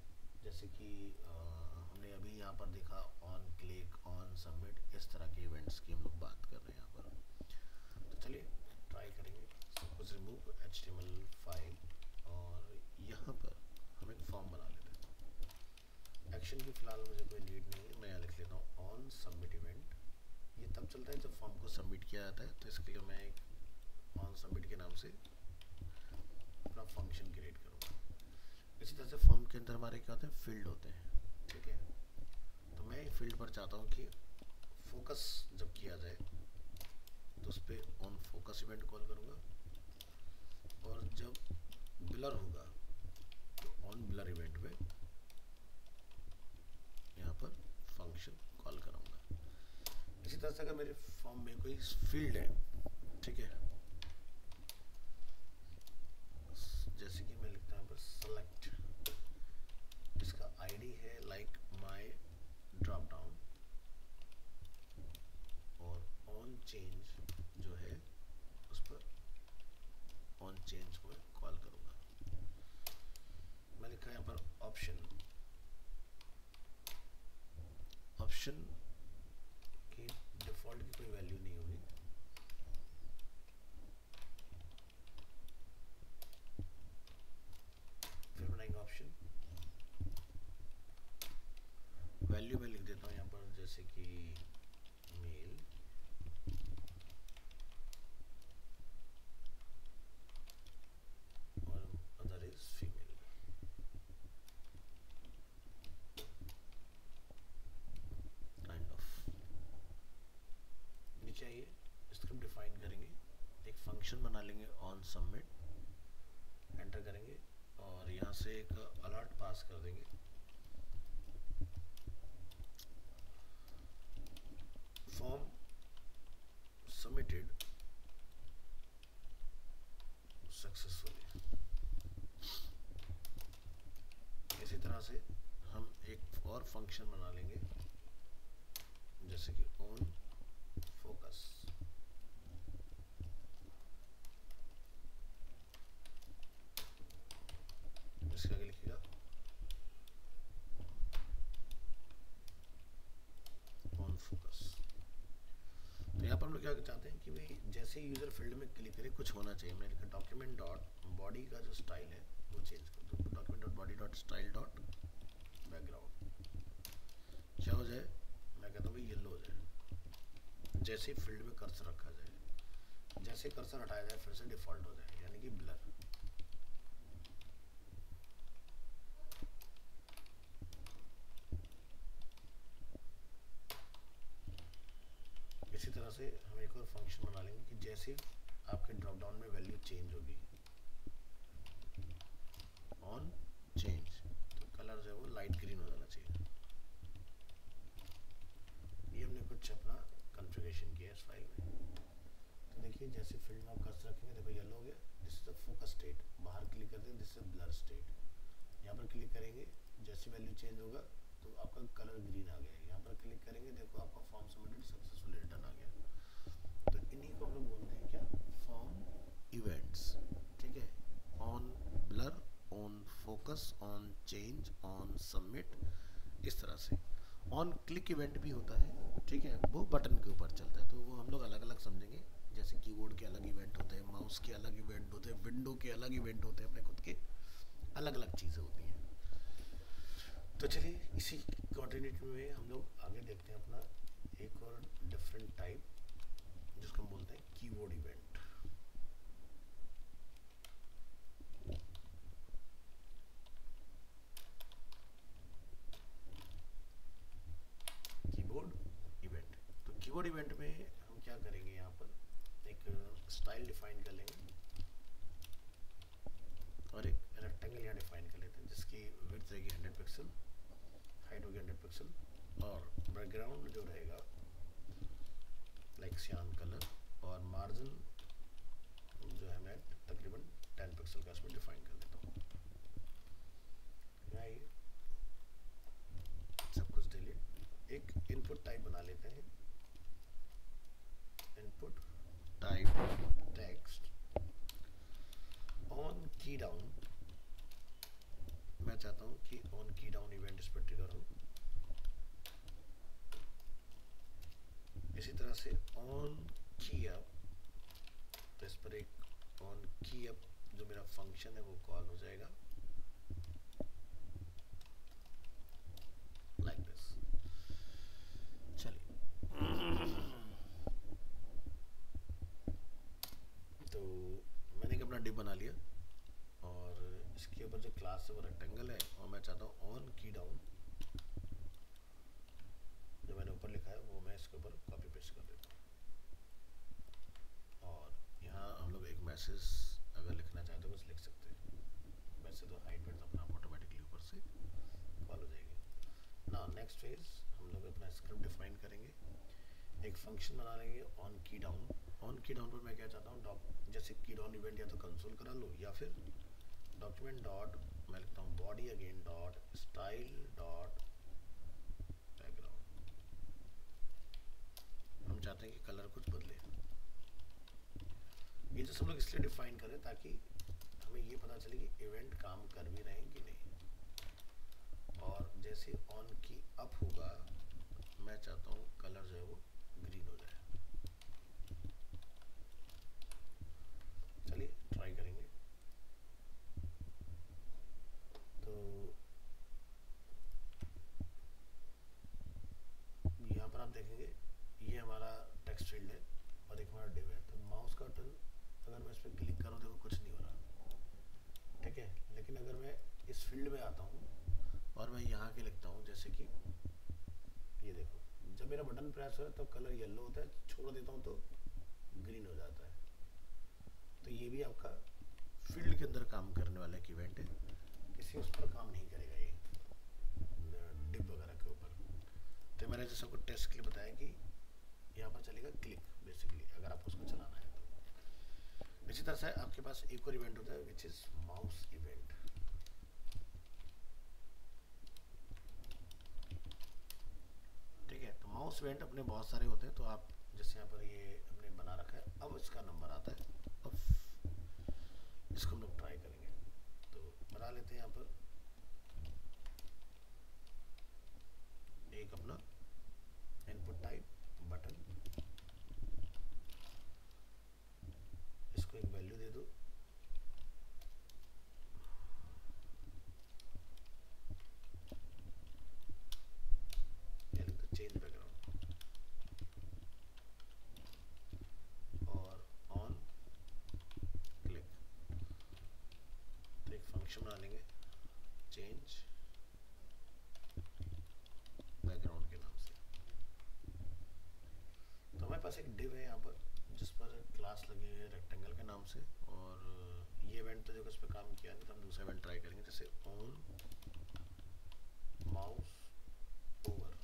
जैसे कि हमने अभी यहाँ पर देखा ऑन क्लिक, ऑन सबमिट, इस तरह के इवेंट्स की हम लोग बात कर रहे हैं यहाँ पर। तो चलिए ट्राई करेंगे। सपोज रिमूव HTML फाइल, और यहाँ पर हम एक फॉर्म बना लेते हैं। एक्शन की फिलहाल मुझे कोई नीड नहीं है, मैं यहाँ लिख लेता हूँ ऑन सबमिट इवेंट। ये तब चलता है जब फॉर्म को सबमिट किया जाता है, तो इसके लिए मैं एक ऑन सबमिट के नाम से अपना फंक्शन क्रिएट करूँगा। इसी तरह से फॉर्म के अंदर हमारे क्या होते हैं, फील्ड होते हैं। ठीक है, तो मैं एक फील्ड पर चाहता हूँ कि फोकस जब किया जाए तो उस पर ऑन फोकस इवेंट कॉल करूँगा, और जब ब्लर होगा तो ऑन ब्लर इवेंट में यहाँ पर फंक्शन कॉल कराऊंगा। इसी तरह से अगर मेरे फॉर्म में कोई फील्ड है, ठीक है, जैसे कि मैं लिखता हूँ यहाँ पर सेलेक्ट, इसका आईडी है लाइक माय ड्रॉप डाउन, और ऑन चेंज जो है उस पर ऑन चेंज को कॉल करूँगा। मैं लिखा यहाँ पर ऑप्शन, ऑप्शन की डिफॉल्ट की कोई वैल्यू नहीं होगी, फिर बनाएंगे ऑप्शन, वैल्यू में लिख देता हूँ यहाँ पर जैसे कि मेल, और अदर इज फीमेल। डिफाइन करेंगे, एक फंक्शन बना लेंगे ऑन सबमिट, एंटर करेंगे और यहाँ से एक अलर्ट पास कर देंगे। Form submitted successfully. इसी तरह से हम एक और फंक्शन बना लेंगे जैसे कि ऑन फोकस। इसके आगे लिखिएगा ऑन फोकस। तो यहाँ पर हम लोग क्या चाहते हैं कि भाई जैसे यूजर फील्ड में क्लिक करे कुछ होना चाहिए। मैंने लिखा डॉक्यूमेंट डॉट बॉडी का जो स्टाइल है वो चेंज कर दो। Document dot body dot style dot background क्या हो जाए, मैं कहता हूँ भाई येलो हो जाए। जैसे फील्ड में कर्सर रखा जाए, जैसे कर्सर हटाया जाए फिर से डिफॉल्ट हो जाए, यानी कि ब्लर। इसी तरह से हम एक और फंक्शन बना लेंगे कि जैसे आपके ड्रॉप डाउन में वैल्यू चेंज होगी ऑन चेंज, तो कलर जो है वो लाइट ग्रीन हो जाना चाहिए। ये हमने कुछ अपना कॉन्फ़िगरेशन किया इस फाइल में। तो देखिए जैसे फील्ड में आप कर्सर रखेंगे, देखो येलो हो गया, this is the focus state. बाहर क्लिक करते हैं, दिस इज ब्लर स्टेट। यहाँ पर क्लिक करेंगे, जैसे वैल्यू चेंज होगा तो आपका कलर ग्रीन आ गया। यहाँ पर क्लिक करेंगे, देखो आपका फॉर्म सबमिटेड सक्सेसफुली रिटर्न आ गया। तो इन्हीं को हम लोग बोलते हैं क्या, फॉर्म इवेंट्स। ठीक है, on blur, on focus, on change, on submit, इस तरह से। ऑन क्लिक इवेंट भी होता है, ठीक है, वो बटन के ऊपर चलता है, तो वो हम लोग अलग अलग समझेंगे। जैसे कीबोर्ड के अलग इवेंट होते हैं, माउस के अलग इवेंट होते हैं, विंडो के अलग इवेंट होते हैं, अपने खुद के अलग अलग चीज़ें होती हैं। तो चलिए इसी कंटिन्यूटी में हम लोग आगे देखते हैं अपना एक और डिफरेंट टाइप, जिसको हम बोलते हैं कीबोर्ड इवेंट। कीबोर्ड इवेंट, तो कीबोर्ड इवेंट में हम क्या करेंगे, यहाँ पर एक स्टाइल डिफाइन कर लेंगे और एक रेक्टेंगल यहाँ डिफाइन कर लेते हैं, जिसकी विड्थ रहेगी 100 पिक्सल, हाइट होगी 100 पिक्सल, और बैकग्राउंड जो रहेगा लाइक सियान कलर, और मार्जिन जो है मैं तकरीबन 10 पिक्सल का इसमें डिफाइन कर देता हूँ। यहाँ ये सब कुछ डिलीट। एक इनपुट टाइप बना लेते हैं, इनपुट टाइप टेक्स्ट ऑन की डाउन। मैं चाहता हूँ कि ऑन की डाउन इवेंट इस पर ट्रिगर हो। इसी तरह से ऑन की अप, तो इस पर एक ऑन की अप जो मेरा फंक्शन है वो कॉल हो जाएगा लाइक दिस। चलिए तो मैंने एक अपना डिव बना लिया और इसके ऊपर जो क्लास है वो रेक्टेंगल है, और मैं चाहता हूँ ऑन की डाउन जो मैंने ऊपर लिखा है वो मैं इसके ऊपर कॉपी पेस्ट कर देता हूँ। और यहाँ हम लोग एक मैसेज अगर लिखना चाहते हो बस लिख सकते हैं, वैसे तो हाइट विड्थ अपना ऑटोमेटिकली ऊपर से कॉल हो जाएगी ना। नेक्स्ट फेज हम लोग अपना स्क्रिप्ट डिफाइन करेंगे, एक फंक्शन बना लेंगे ऑन की डाउन। ऑन की डाउन पर मैं क्या चाहता हूँ, जैसे की डाउन इवेंट या तो कंसोल करा लो या फिर डॉक्यूमेंट डॉट मैं लिखता हूँ body again dot style dot background. हम चाहते हैं कि कलर कुछ बदले। ये जो सब लोग इसलिए डिफाइन करें ताकि हमें ये पता चले कि इवेंट काम कर भी रहे हैं कि नहीं। और जैसे ऑन की अप होगा मैं चाहता हूँ कलर जो है वो ग्रीन हो जाए। चलिए ट्राई करेंगे। तो यहाँ पर आप देखेंगे ये हमारा टेक्स्ट फील्ड है और एक हमारा डिव है। तो माउस का बटन अगर मैं इस पर क्लिक करूँ देखो कुछ नहीं हो रहा, ठीक है। लेकिन अगर मैं इस फील्ड में आता हूँ और मैं यहाँ के लिखता हूँ, जैसे कि ये देखो जब मेरा बटन प्रेस हो तो कलर येलो होता है, छोड़ देता हूँ तो ग्रीन हो जाता है। तो ये भी आपका फील्ड के अंदर काम करने वाला एक इवेंट है, किसी उस पर काम नहीं करेगा ये डिप वगैरह के ऊपर। तो मैंने जैसे आपको टेस्ट के लिए बताया कि यहाँ पर चलेगा क्लिक बेसिकली, अगर आपको उसको चलाना है तो। इसी तरह से आपके पास एक और इवेंट होता है विच इज माउस इवेंट। ठीक है, तो माउस इवेंट अपने बहुत सारे होते हैं, तो आप जैसे यहाँ पर ये हमने बना रखा है, अब इसका नंबर आता है, अब इसको हम लोग ट्राई करेंगे। तो बना लेते हैं यहाँ पर एक अपना इनपुट टाइप बटन, इसको एक वैल्यू दे दो, चेंज बैकग्राउंड और ऑन क्लिक। तो एक फंक्शन बना लेंगे चेंज बैकग्राउंड के नाम से। तो हमारे पास एक डिव है यहाँ पर जिस पर क्लास लगी हुई है रेक्टेंगल के नाम से, और ये इवेंट तो जो इस पर काम किया नहीं, तो हम दूसरा इवेंट ट्राई करेंगे जैसे ऑन माउस ओवर।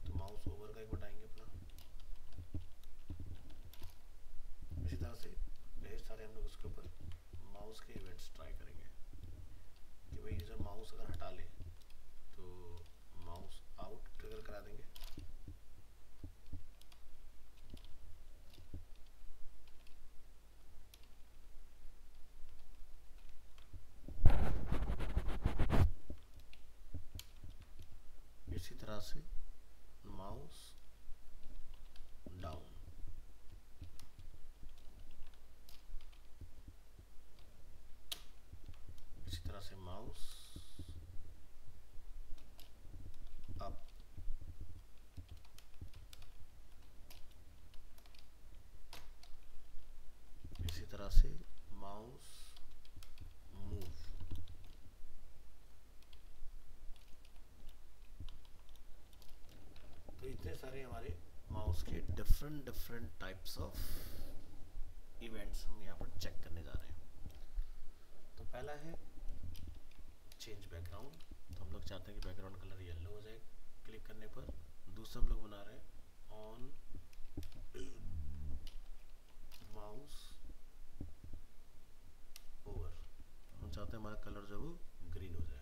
तो माउस ओवर का एक बताएंगे अपना। इसी तरह से ढेर सारे हम लोग उसके ऊपर माउस के इवेंट्स ट्राई करेंगे कि भाई यूजर माउस अगर हटा ले तो माउस आउट ट्रिगर करा देंगे। इसी तरह से माउस डाउन, इसी तरह से माउस अप, इसी तरह से माउस मूव। तो इतने सारे हमारे माउस के डिफरेंट टाइप्स ऑफ इवेंट्स हम यहाँ पर चेक करने जा रहे हैं। तो पहला है चेंज बैकग्राउंड, तो हम लोग चाहते हैं कि बैकग्राउंड कलर येलो हो जाए क्लिक करने पर। दूसरा हम लोग बना रहे हैं ऑन माउस ओवर, हम चाहते हैं हमारा कलर जो वो ग्रीन हो जाए।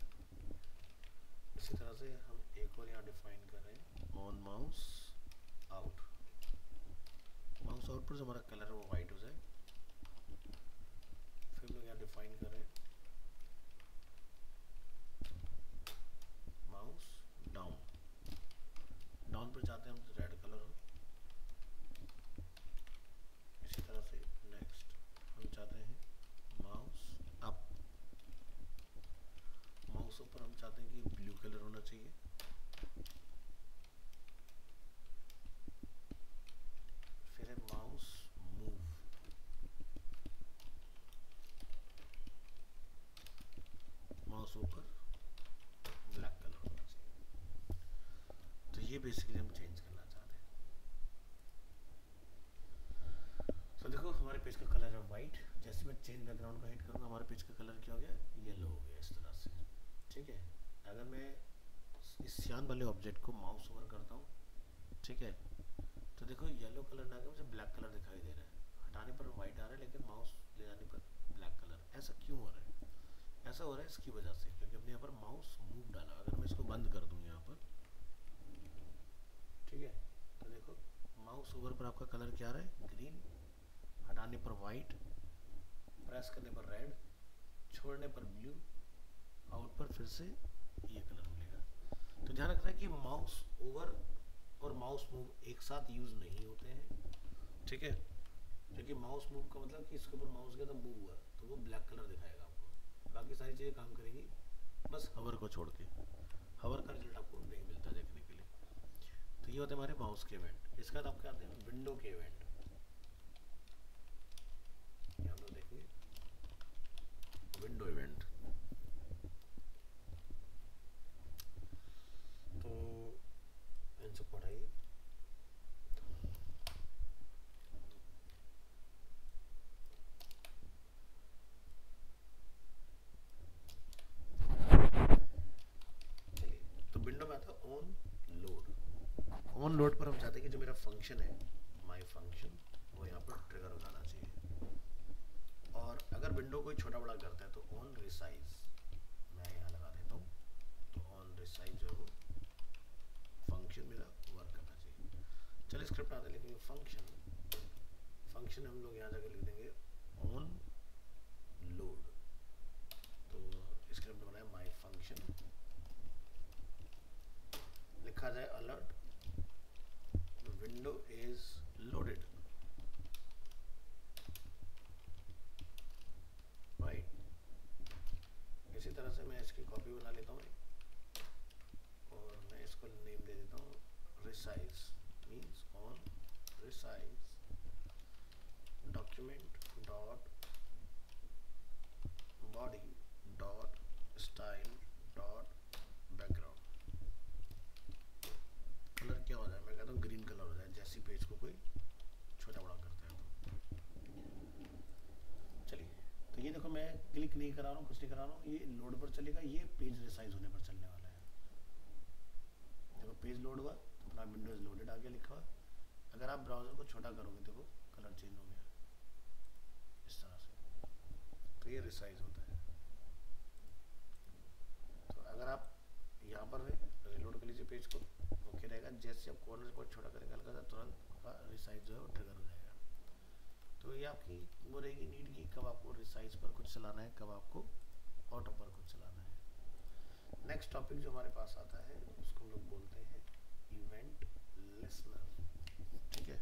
इसी तरह से हम एक और यहाँ डिफाइन कर रहे हैं on mouse out, mouse out पर जो हमारा कलर है वो वाइट हो जाए। फिर हम लोग यहाँ डिफाइन कर रहे हैं माउस डाउन, डाउन पर चाहते हैं हम रेड कलर हो। इसी तरह से नेक्स्ट हम चाहते हैं माउस अप, माउस ऊपर हम चाहते हैं कि ब्लू कलर होना चाहिए। फिर है माउस मूव, माउस ऊपर ब्लैक कलर होना चाहिए। तो ये बेसिकली हम चेंज करना चाह रहे हैं। तो देखो हमारे पेज का कलर है वाइट, जैसे मैं चेंज बैकग्राउंड को हिट करूँगा हमारे पेज का कलर क्या हो गया, येलो हो गया इस तरह से। ठीक है, अगर मैं इस सियान वाले ऑब्जेक्ट को माउस ओवर करता हूँ, ठीक है, तो देखो येलो कलर ना मुझे ब्लैक कलर दिखाई दे रहा है, हटाने पर वाइट आ रहा है लेकिन माउस ले जाने पर ब्लैक कलर। ऐसा क्यों हो रहा है? ऐसा हो रहा है इसकी वजह से क्योंकि हमने यहाँ पर माउस मूव डाला। अगर मैं इसको बंद कर दूँ यहाँ पर, ठीक है, तो देखो माउस ओवर पर आपका कलर क्या आ रहा है, ग्रीन, हटाने पर वाइट, प्रेस करने पर रेड, छोड़ने पर ब्लू, आउट पर फिर से ये कलर मिलेगा। तो ध्यान रखना है कि माउस ओवर और माउस मूव एक साथ यूज नहीं होते हैं, ठीक है, क्योंकि माउस मूव का मतलब कि इसके ऊपर माउस गया तो मूव हुआ तो वो ब्लैक कलर दिखाएगा आपको, बाकी सारी चीज़ें काम करेंगी बस हवर को छोड़ के। हवर का रिजल्ट आपको नहीं मिलता देखने के लिए। तो ये होते हैं हमारे माउस के इवेंट। इसके बाद आपके आते हैं विंडो के इवेंट, हम लोग देखेंगे विंडो इवेंट। तो इनसे पढ़ाइए, ऑन लोड पर हम चाहते हैं कि जो मेरा फंक्शन है माई फंक्शन वो यहाँ पर ट्रिगर हो जाना चाहिए। और अगर विंडो कोई छोटा बड़ा करता है तो ऑन रिसाइज मैं यहाँ लगा देता हूँ, तो ऑन रिसाइज जो है वो फंक्शन मेरा वर्क करना चाहिए। चलिए स्क्रिप्ट आते लिखेंगे फंक्शन हम लोग यहाँ जाकर लिख देंगे ऑन लोड। तो स्क्रिप्ट बनाए माई फंक्शन, लिखा जाए alert window is loaded, right. इसी तरह से मैं इसकी कॉपी बना लेता हूँ और मैं इसको नेम दे देता हूँ resize, means on resize document dot body dot style dot background. Colour क्या हो जाए, मैं कहता हूँ ग्रीन कलर हो जाए, जैसी पेज को कोई छोटा बड़ा करता है तो। चलिए, तो ये देखो मैं क्लिक नहीं करा रहा हूँ, कुछ नहीं करा रहा हूँ, ये लोड पर चलेगा, ये पेज रिसाइज होने पर चलने वाला है। देखो पेज लोड हुआ तो अपना विंडोज लोडेड आगे लिखा हुआ। अगर आप ब्राउजर को छोटा करोगे देखो कलर चेंज हो गया इस तरह से, तो ये रिसाइज होता है। तो अगर आप यहाँ पर रिलोड कर लीजिए पेज को, ओके रहेगा। जैसे आप कॉर्नर को छोटा करेंगे हल्का सा, तुरंत रिसाइज जो है वो ट्रिगर हो जाएगा। तो ये आपकी वो रहेगी नीड की कब आपको रिसाइज पर कुछ चलाना है, कब आपको ऑटो पर कुछ चलाना है। नेक्स्ट टॉपिक जो हमारे पास आता है उसको हम लोग बोलते हैं इवेंट लिसनर, ठीक है।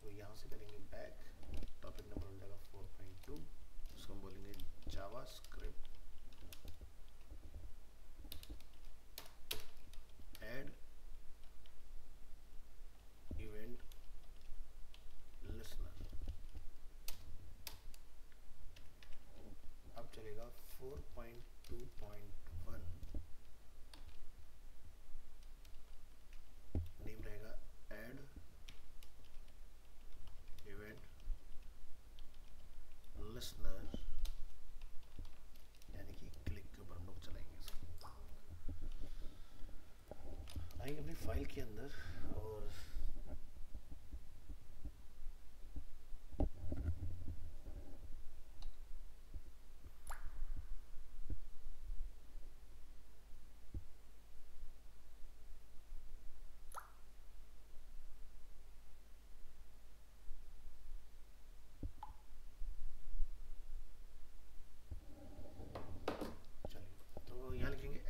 तो यहाँ से करेंगे बैक, टॉपिक नंबर हो जाएगा 4.2, उसको हम बोलेंगे जावास्क्रिप्ट ऐड इवेंट लिसनर। अब चलेगा 4.2.1, नेम रहेगा ऐड इवेंट लिसनर, यानी कि क्लिक के ऊपर हम लोग चलाएंगे इसको। आएंगे अपनी फाइल के अंदर और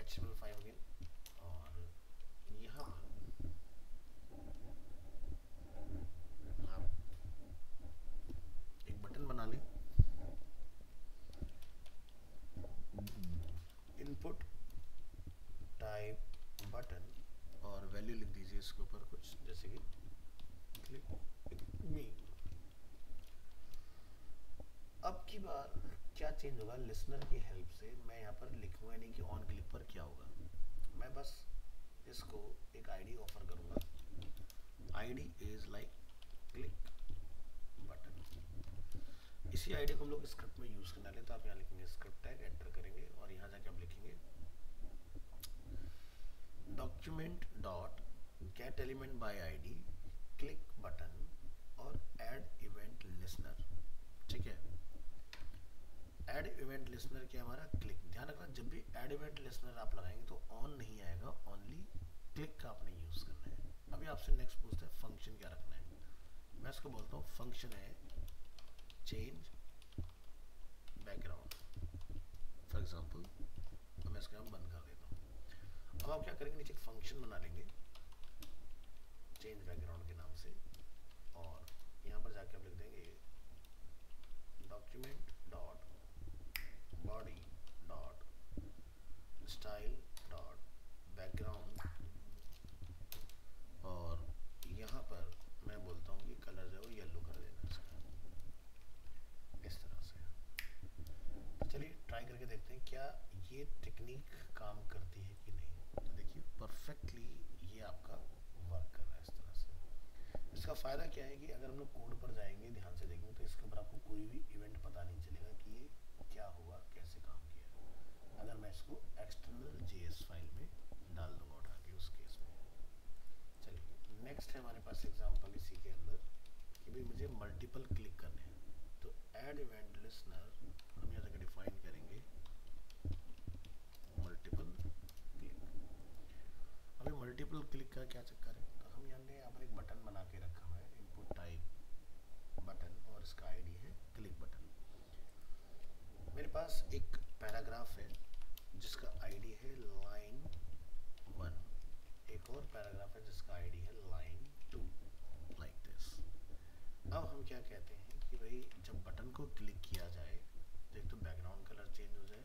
HTML5 अगेन, और यहाँ पर आप एक बटन बना लें, इनपुट टाइप बटन, और वैल्यू लिख दीजिए इसके ऊपर कुछ, जैसे कि क्लिक मी। अब की बार क्या चेंज होगा, लिसनर की हेल्प से मैं यहाँ पर लिखूंगा नहीं कि ऑन क्लिक पर क्या होगा, मैं बस इसको एक आईडी ऑफर करूंगा, ID is like click button. इसी आईडी को हम लोग स्क्रिप्ट में यूज करने वाले, तो आप यहाँ लिखेंगे स्क्रिप्ट टैग, एंटर करेंगे और यहाँ जाके आप लिखेंगे document dot get element by ID click button और ऐड इवेंट लिसनर, ठीक है। ऐड इवेंट लिसनर क्या हमारा क्लिक, ध्यान रखना जब भी ऐड इवेंट लिसनर आप लगाएंगे तो ऑन नहीं आएगा, ओनली क्लिक का आपने यूज करना है। अभी आपसे नेक्स्ट पूछता है फंक्शन क्या रखना है, मैं इसको बोलता हूँ फंक्शन है चेंज बैकग्राउंड फॉर एग्जांपल, तो मैं इसका बंद कर देता हूँ। अब आप क्या करेंगे, नीचे एक फंक्शन बना लेंगे चेंज बैकग्राउंड के नाम से, और यहाँ पर जाके आप लिख देंगे document dot body dot style dot background, और यहाँ पर मैं बोलता हूँ कि कलर जो है वो येलो कर देना इसका, इस तरह से। तो चलिए ट्राई करके देखते हैं क्या ये टेक्निक काम करती है कि नहीं। तो देखिए परफेक्टली ये आपका वर्क कर रहा है इस तरह से। इसका फ़ायदा क्या है कि अगर हम लोग कोड पर जाएंगे, ध्यान से देखेंगे, तो इसके ऊपर आपको कोई भी इवेंट पता नहीं चलेगा कि ये क्या हुआ, कैसे काम किया। अगर मैं इसको एक्सटर्नल जेएस फाइल में डाल दूंगा उठा के उस केस में। चलिए नेक्स्ट है हमारे पास एग्जांपल इसी के अंदर कि भाई मुझे मल्टीपल क्लिक करने हैं, तो ऐड इवेंट लिसनर हम यहाँ से डिफाइन करेंगे मल्टीपल क्लिक। अभी मल्टीपल क्लिक का क्या चक्कर है, तो हम यहाँ पर एक बटन बना के रखा हुआ है इनपुट टाइप बटन और इसका आईडी है क्लिक बटन। मेरे पास एक पैराग्राफ है जिसका आईडी है लाइन 1, एक और पैराग्राफ है जिसका आईडी है लाइन 2, लाइक दिस। अब हम क्या कहते हैं कि भाई जब बटन को क्लिक किया जाए तो एक तो बैकग्राउंड कलर चेंज हो जाए,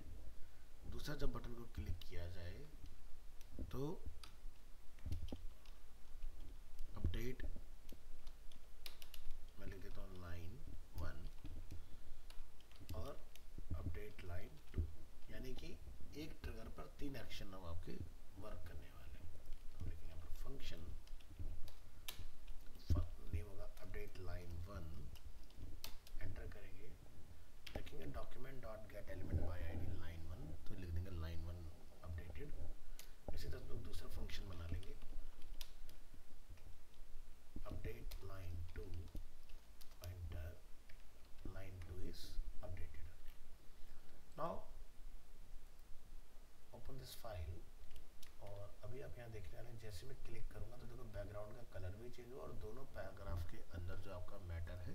दूसरा जब बटन को क्लिक किया जाए तो अपडेट मैं लिख देता हूँ लाइन 1 और अपडेट लाइन 2, यानी कि एक ट्रिगर पर 3 एक्शन हम आपके वर्क करने वाले हैं। हम लिखेंगे यहाँ पर फंक्शन नेम होगा अपडेट लाइन 1, एंटर करेंगे, लिखेंगे document dot get element by ID line 1, तो लिख देंगे लाइन 1 अपडेटेड। इसी तरह लोग दूसरा फंक्शन बना लेंगे update line 2, enter line 2 is updated. Now open this file, और अभी आप यहाँ देखने वाले हैं जैसे मैं क्लिक करूंगा तो देखो बैकग्राउंड का कलर भी चेंज हुआ और दोनों पैराग्राफ के अंदर जो आपका मैटर है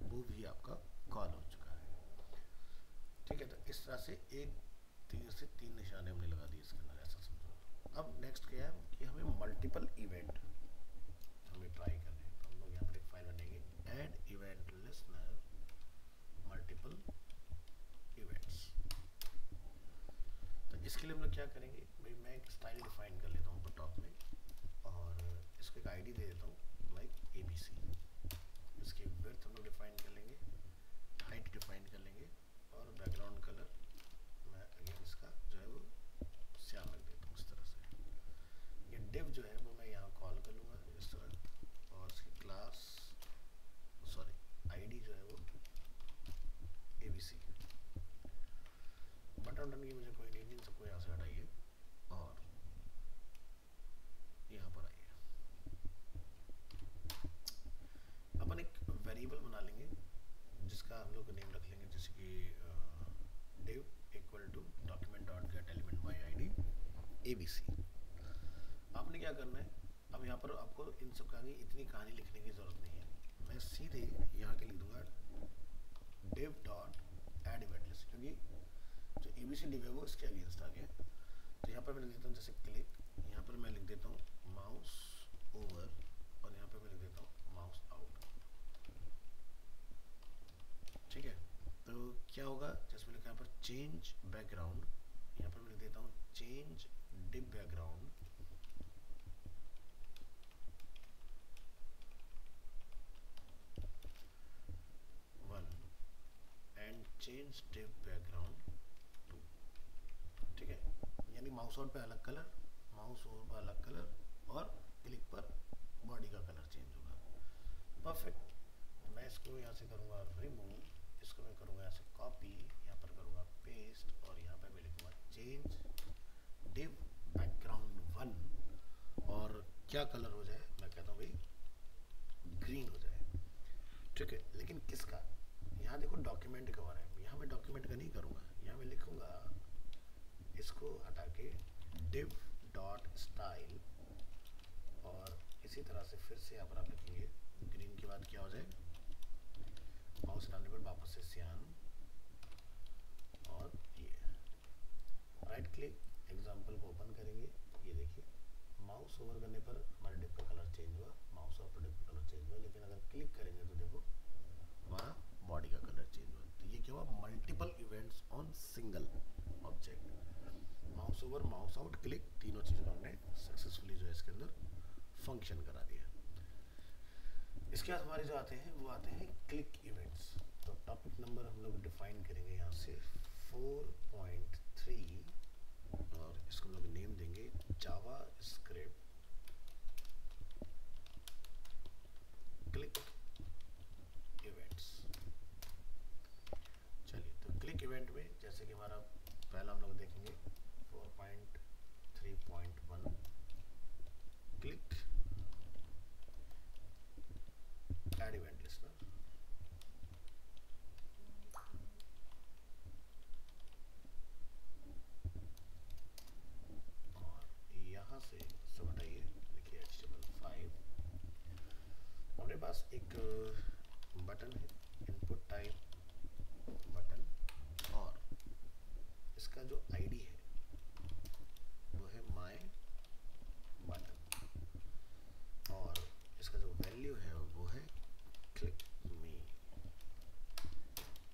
वो भी आपका कॉल हो चुका है। ठीक है, तो इस तरह से एक तीर से 3 निशाने हमने लगा दिए इसके अंदर, ऐसा समझो। अब नेक्स्ट क्या है कि हमें मल्टीपल इवेंट हमें ट्राई करने हैं, तो हम लोग यहाँ पर एक फाइल बनेंगे add event listener multiple events. तो इसके लिए हम लोग क्या करेंगे, भाई मैं एक स्टाइल डिफाइन कर लेता हूँ टॉप में और इसको एक आईडी दे देता हूँ लाइक ABC। इसकी विड्थ हम लोग डिफाइन कर लेंगे, हाइट डिफाइन कर लेंगे और बैकग्राउंड कलर मैं अगेन इसका जो है वो श्याम रख देता हूँ इस तरह से। ये डिव जो है वो मैं यहाँ कॉल कर लूँगा इस तरह, और इसकी क्लास आईडी जो है वो ABC। बटन की मुझे कोई नहीं, इन सबको यहाँ से हटाइए और यहाँ पर आइए। अपन एक वेरिएबल बना लेंगे जिसका हम लोग नेम रख लेंगे जैसे कि div equal to document dot get element by ID ABC। आपने क्या करना है, अब यहाँ पर आपको इन सब का आगे इतनी कहानी लिखने की जरूरत नहीं है, मैं सीधे यहाँ के लिख दूंगा div dot add event list, क्योंकि जो ABC div है वो इसके अगेंस्ट आ गया। तो यहाँ पर मैं लिख देता हूँ जैसे क्लिक, यहाँ पर मैं लिख देता हूँ माउस ओवर और यहाँ पर मैं लिख देता हूँ माउस आउट। ठीक है, तो क्या होगा, जैसे मैंने यहाँ पर चेंज बैकग्राउंड, यहाँ पर मैं लिख देता हूँ change div background and change div background 2। ठीक है, यानी माउस आउट पे अलग कलर, माउस ओवर पे अलग कलर और क्लिक पर बॉडी का कलर चेंज होगा। परफेक्ट। मैं इसको यहाँ से करूँगा रिमूव, इसको मैं करूँगा यहाँ से कॉपी, यहाँ पर करूँगा पेस्ट और यहाँ पर मैं लिखूँगा चेंज डिव बैकग्राउंड 1 और क्या कलर हो जाए, मैं कहता हूँ भाई ग्रीन हो जाए। ठीक है, लेकिन किसका, यहाँ देखो डॉक्यूमेंट का हो रहा है, यहाँ मैं डॉक्यूमेंट का नहीं करूँगा, यहाँ मैं लिखूँगा इसको हटा के div डॉट स्टाइल और इसी तरह से फिर से यहाँ पर आप लिखेंगे ग्रीन के बाद क्या हो जाए, माउस डालने पर वापस से सियान और ये राइट क्लिक एग्जांपल को ओपन करेंगे। ये देखिए माउस ओवर करने पर हमारे डिव का कलर चेंज हुआ, माउस ऑफ पर डिव का कलर चेंज हुआ, लेकिन अगर क्लिक करेंगे तो देखो हमारा बॉडी का कलर चेंज हुआ। तो ये क्या हुआ, multiple events on single object, mouse over mouse out click, तीनों चीज़ों को हमने सक्सेसफुली जो है इसके अंदर फंक्शन करा दिया। इसके बाद हमारे जो आते हैं वो आते हैं क्लिक इवेंट्स। तो टॉपिक नंबर हम लोग डिफाइन करेंगे यहाँ से 4.3 और इसको हम लोग नेम देंगे जावा स्क्रिप्ट क्लिक इवेंट्स। चलिए, तो क्लिक इवेंट में जैसे कि हमारा पहला हम लोग देखेंगे से सब हटाइए, लिखिए HTML5। हमारे पास एक बटन है, इनपुट टाइप बटन, और इसका जो आईडी है वो है माय बटन, और इसका जो वैल्यू है वो है क्लिक मी।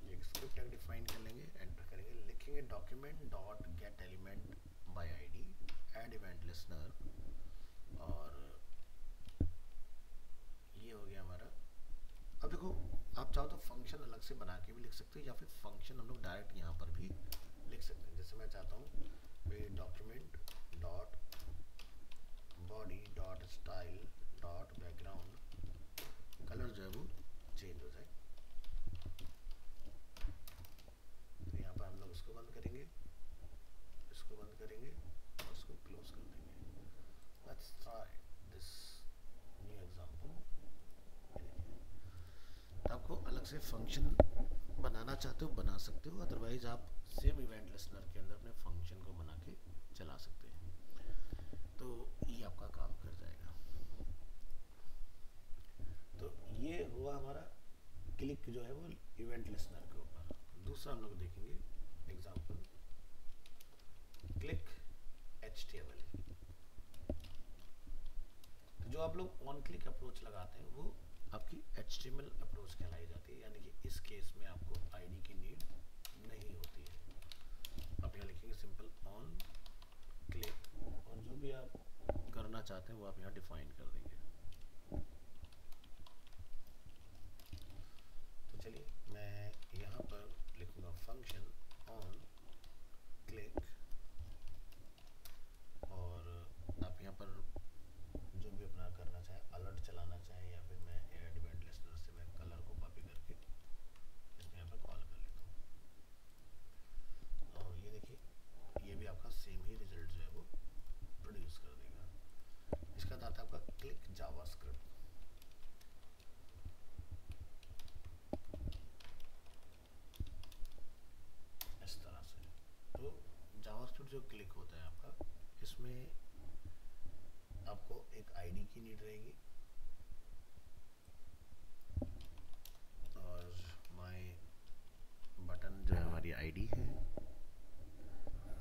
एक स्क्रिप्ट टैग डिफाइन कर लेंगे, एंटर करेंगे, लिखेंगे document dot get element by ID, add event listener, और ये हो गया हमारा। अब देखो, आप चाहो तो फंक्शन अलग से बना के भी लिख सकते हो, या फिर फंक्शन हम लोग डायरेक्ट यहाँ पर भी लिख सकते हैं। जैसे मैं चाहता हूँ भाई document dot body dot style dot background colour जो है वो चेंज हो जाए, तो यहाँ पर हम लोग इसको बंद करेंगे, इसको बंद करेंगे और इसको क्लोज कर देंगे। Let's try this new example. आपको अलग से फंक्शन बनाना चाहते हो बना सकते हो, अदरवाइज आप सेम इवेंट लिसनर के अंदर अपने फंक्शन को बना के चला सकते हैं, तो ये आपका काम कर जाएगा। तो ये हुआ हमारा क्लिक जो है वो इवेंट लिसनर के ऊपर। दूसरा हम लोग देखेंगे एग्जांपल, क्लिक HTML। तो जो आप लोग ऑन क्लिक अप्रोच लगाते हैं वो आपकी HTML अप्रोच कहलाई जाती है, यानी कि इस केस में आपको आईडी की नीड नहीं होती है। आप यहाँ लिखेंगे सिंपल ऑन क्लिक, और जो भी आप करना चाहते हैं वो आप यहाँ डिफाइन कर देंगे। तो चलिए मैं यहाँ पर लिखूंगा फंक्शन ऑन क्लिक, और आप यहाँ पर जो भी अपना करना चाहे, अलर्ट चलाना चाहे, या फिर मैं ऐड इवेंट लिसनर से मैं कलर को कॉपी करके इसमें यहाँ पर कॉल कर लेता हूँ, और ये देखिए ये भी आपका सेम ही रिजल्ट जो है वो प्रोड्यूस कर देगा। इसका आता है आपका क्लिक जावास्क्रिप्ट। इस तरह से तो जावास्क्रिप्ट जो क्लिक होता है आपका, इसमें आपको एक आईडी की नीड रहेगी, और माय बटन जो है हमारी आईडी है।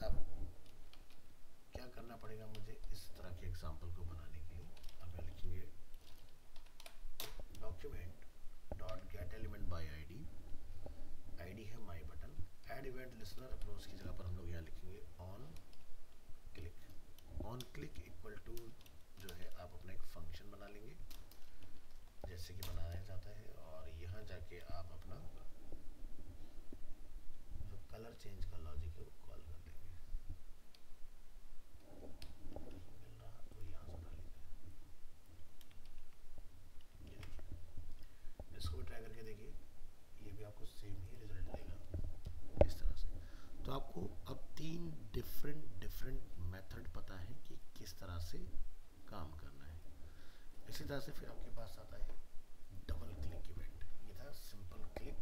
अब क्या करना पड़ेगा मुझे इस तरह के एग्जांपल को बनाने के लिए? अब मैं लिखेंगे document dot get element by ID, ID है my button, add event listener approach की जगह पर हम लोग यहाँ लिखेंगे on click. On click equal to जो है आप अपना एक फंक्शन बना लेंगे जैसे कि बनाया जाता है, और यहाँ जाके आप अपना जो कलर चेंज का लॉजिक है वो कॉल कर देंगे। मिल रहा तो यहाँ से उठा लेते हैं, ये देखिए, इसको भी ट्राई करके देखिए, ये भी आपको सेम ही रिजल्ट देगा इस तरह से। तो आपको अब 3 डिफरेंट मेथड पता है कि किस तरह से काम करना है। इसी तरह से फिर आपके पास आता है डबल क्लिक इवेंट। ये था सिंपल क्लिक।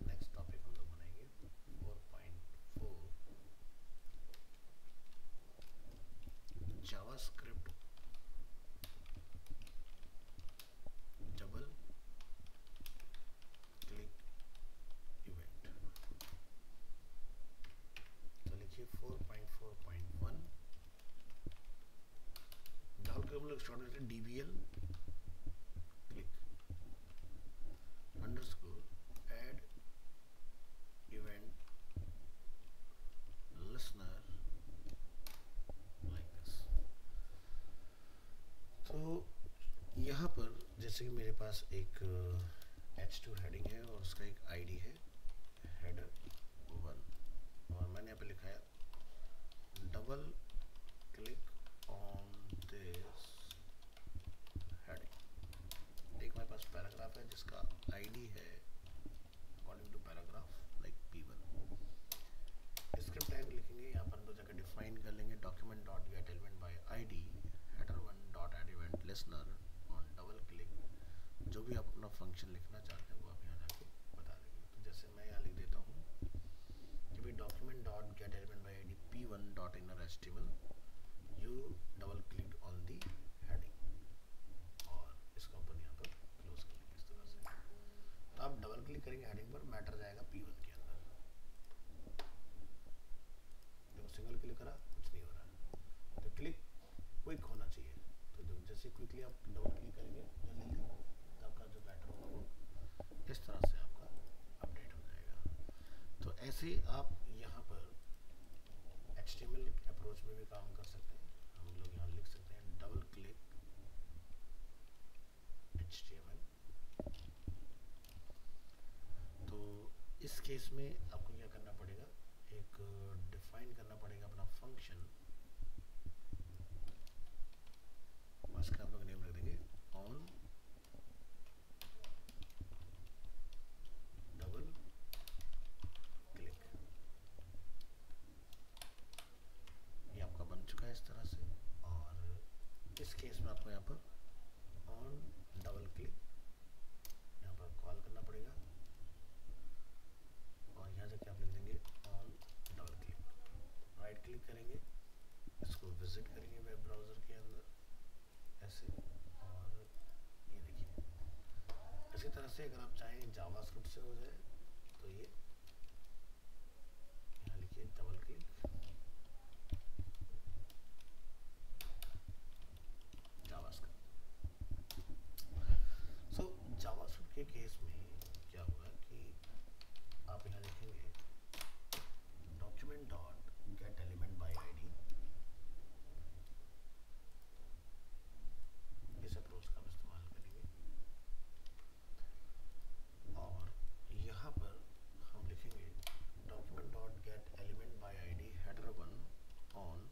नेक्स्ट टॉपिक हम लोग बनाएंगे 4.4 जावास्क्रिप्ट डबल क्लिक इवेंट। तो लिखिए 4.4.1 डाल के हम लोग स्टार्ट करते हैं DBL click underscore add event listener like this. तो यहाँ पर जैसे कि मेरे पास एक H2 हेडिंग है और उसका एक आईडी है हेडर 1, और मैंने यहाँ पे लिखा है double click on this heading. एक मेरे पास पैराग्राफ है जिसका आईडी है according to paragraph like P1। Script tag लिखेंगे, यहाँ पर हम दो जगह डिफाइन कर लेंगे document dot get element by ID, header 1 dot add event listener on double click. जो भी आप अपना फंक्शन लिखना चाहते हैं वो आप यहाँ जाके बता देंगे। तो जैसे मैं यहाँ लिख देता हूँ कि भाई document dot get element by ID P1 dot inner HTML, you करेंगे हेडिंग पर, मैटर जाएगा P1 के अंदर। देखो सिंगल क्लिक करा, कुछ नहीं हो रहा है, तो क्लिक क्विक होना चाहिए। तो जब जैसे क्विकली आप डबल क्लिक करेंगे जल्दी तो आपका जो मैटर होगा वो इस तरह से आपका अपडेट हो जाएगा। तो ऐसे आप यहाँ पर HTML अप्रोच में भी काम कर सकते हैं। हम लोग यहाँ लिख सकते हैं डबल क्लिक HTML। तो इस केस में आपको क्या करना पड़ेगा, एक डिफाइन करना पड़ेगा अपना फंक्शन, उसका हम लोग नेम रख देंगे ऑन डबल क्लिक। ये आपका बन चुका है इस तरह से। और इस केस में आपको यहाँ पर ऑन डबल क्लिक यहाँ पर कॉल करना पड़ेगा, और यहाँ जाके आप लिख देंगे on double click. Right click करेंगे, इसको विजिट करेंगे वेब ब्राउज़र के अंदर ऐसे, और ये देखिए इसी तरह से अगर आप चाहें जावास्क्रिप्ट से हो जाए तो ये यहाँ लिखिए double click JavaScript. So JavaScript के केस में क्या होगा कि आप यहाँ लिखेंगे document dot get element by ID, इस अप्रोच का इस्तेमाल करेंगे। और यहाँ पर हम लिखेंगे document dot get element by ID header one on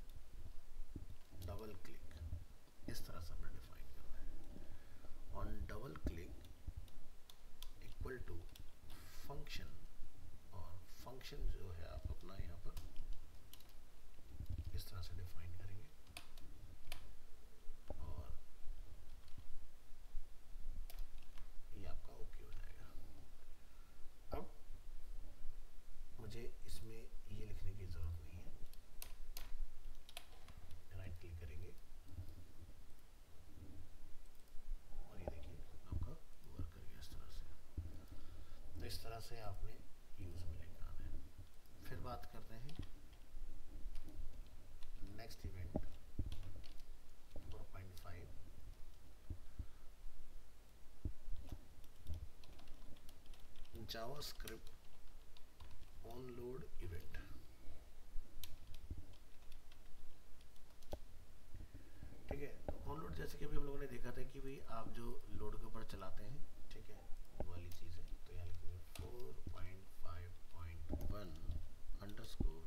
double click, इस तरह से हमने डिफाइन करना है। On double click equal to function, और फंक्शन जो है आप अपना यहाँ पर इस तरह से डिफाइन करेंगे, और ये आपका ओके हो जाएगा। अब मुझे इसमें ये लिखने की ज़रूरत नहीं है, राइट क्लिक करेंगे और ये देखिए आपका वर्क कर गया इस तरह से। तो इस तरह से आपने यूज़ में लेकर आना है। फिर बात करते हैं next event 4.5, JavaScript onload event. ठीक है, तो ऑनलोड जैसे कि अभी हम लोगों ने देखा था कि भाई आप जो लोड के ऊपर चलाते हैं, ठीक है, वो वाली चीज़ है। तो यहाँ लिखेंगे 4.5.1 underscore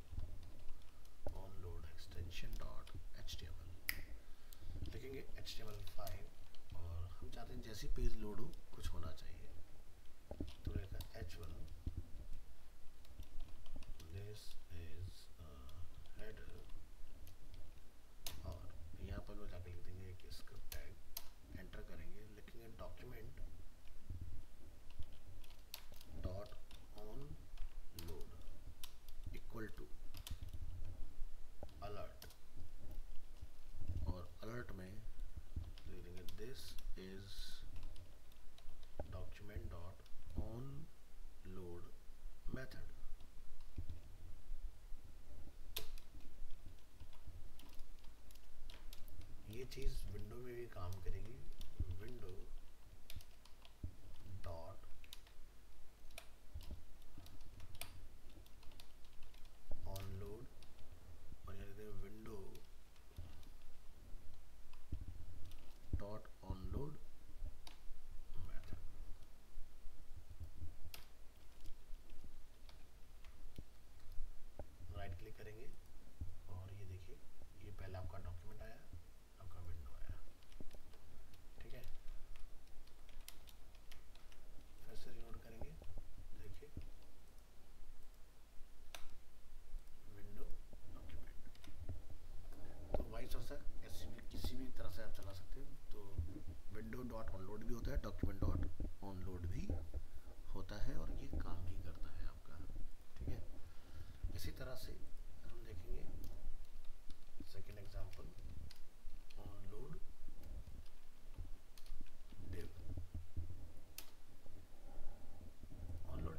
onload extension dot HTML, लिखेंगे HTML5, और हम चाहते हैं जैसी पेज लोड हो कुछ होना चाहिए, तो लिखा H1, दिस इज हेडर, और यहाँ पर लोग जाके लिख देंगे एक स्क्रिप्ट टैग, एंटर करेंगे, लिखेंगे document dot on load equal to alert, और अलर्ट में लिख देंगे this is document dot on load method. ये चीज़ विंडो में भी काम करेगी, विंडो डॉट ऑन लोड, और यहाँ देते हैं window dot on load method. Right click करेंगे, और ये देखिए ये पहले आपका डॉक्यूमेंट आया, आपका विंडो आया, ठीक है। फिर से रिलोड करेंगे, देखिए विंडो डॉक्यूमेंट। तो वाइस वर्सा ऐसी भी किसी भी तरह से आप चला सकते हो। तो विंडो डॉट ऑनलोड भी होता है, डॉक्यूमेंट डॉट ऑनलोड भी होता है, और ये काम भी करता है आपका, ठीक है। इसी तरह से हम देखेंगे second example onload div. Onload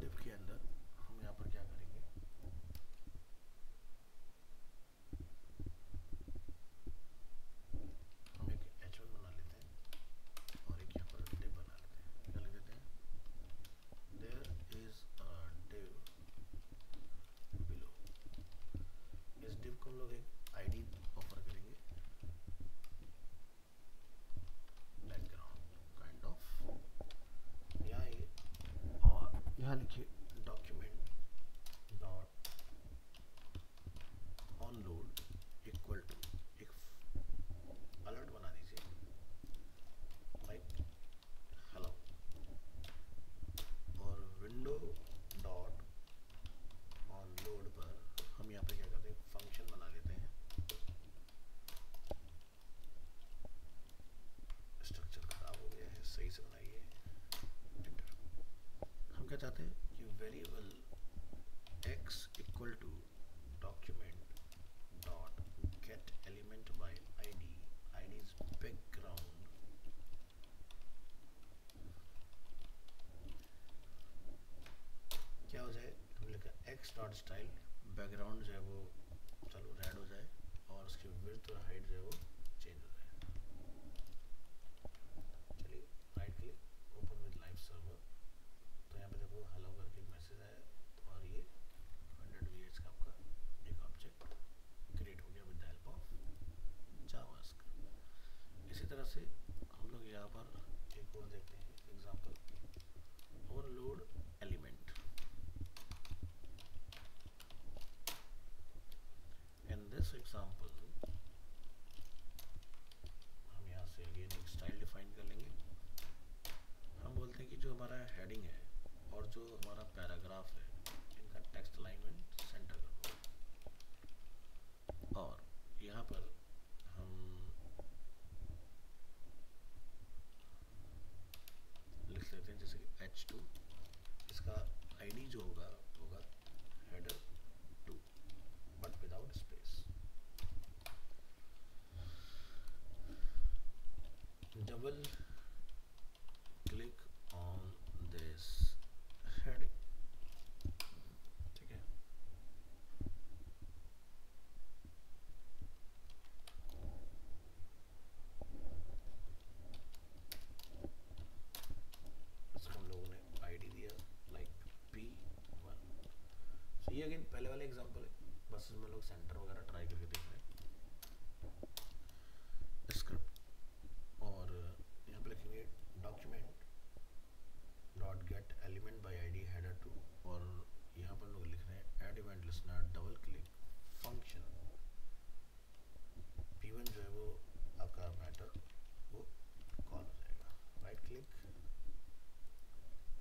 by id, id is background, क्या हो जाए, हमने लिखा x डॉट स्टाइल, बैकग्राउंड जो है वो चलो रेड हो जाए और उसकी विड्थ और हाइट जो है वो चेंज हो जाए। चलिए right click open with live server, तो यहाँ पे देखो हेलो करके एक मैसेज आया और ये 100 VH का आपका एक ऑब्जेक्ट क्रिएट हो गया with the help of JavaScript. इसी तरह से हम लोग यहाँ पर एक और देखते हैं example, overload element. In this example हम यहाँ से अगेन एक स्टाइल डिफाइन कर लेंगे। हम बोलते हैं कि जो हमारा हेडिंग है और जो हमारा पैराग्राफ है इनका टेक्स्ट अलाइनमेंट सेंटर कर दो, और यहाँ पर हम लिख लेते हैं जैसे कि H2, इसका आईडी जो होगा header 2 but without space. Double click on this heading, ठीक है। इसको हम लोगों ने आईडी दिया लाइक P1। सो ये अगेन पहले वाले एग्जांपल है, बस इसमें लोग सेंटर वगैरह ट्राई करके देख रहे हैं। स्क्रिप्ट, और यहाँ पे लिखेंगे document dot get element by ID header 2, और यहाँ पर लोग लिख रहे हैं add event listener double click function P1 जो है वो आपका मैटर वो कॉल हो जाएगा। राइट क्लिक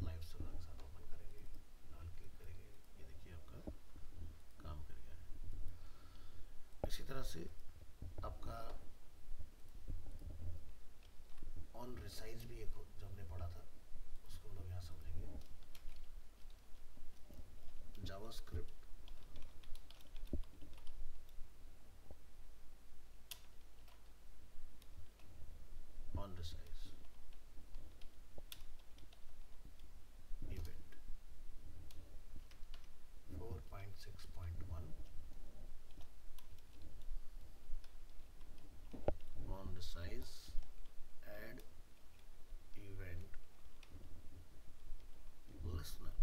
लाइव सर्वर के साथ ओपन करेंगे, डबल क्लिक करेंगे, ये देखिए आपका काम कर गया है। इसी तरह से आपका ऑन रिसाइज भी एक जो हमने पढ़ा था उसको हम लोग यहाँ समझेंगे। JavaScript on resize event 4.6.1 on resize add event listener।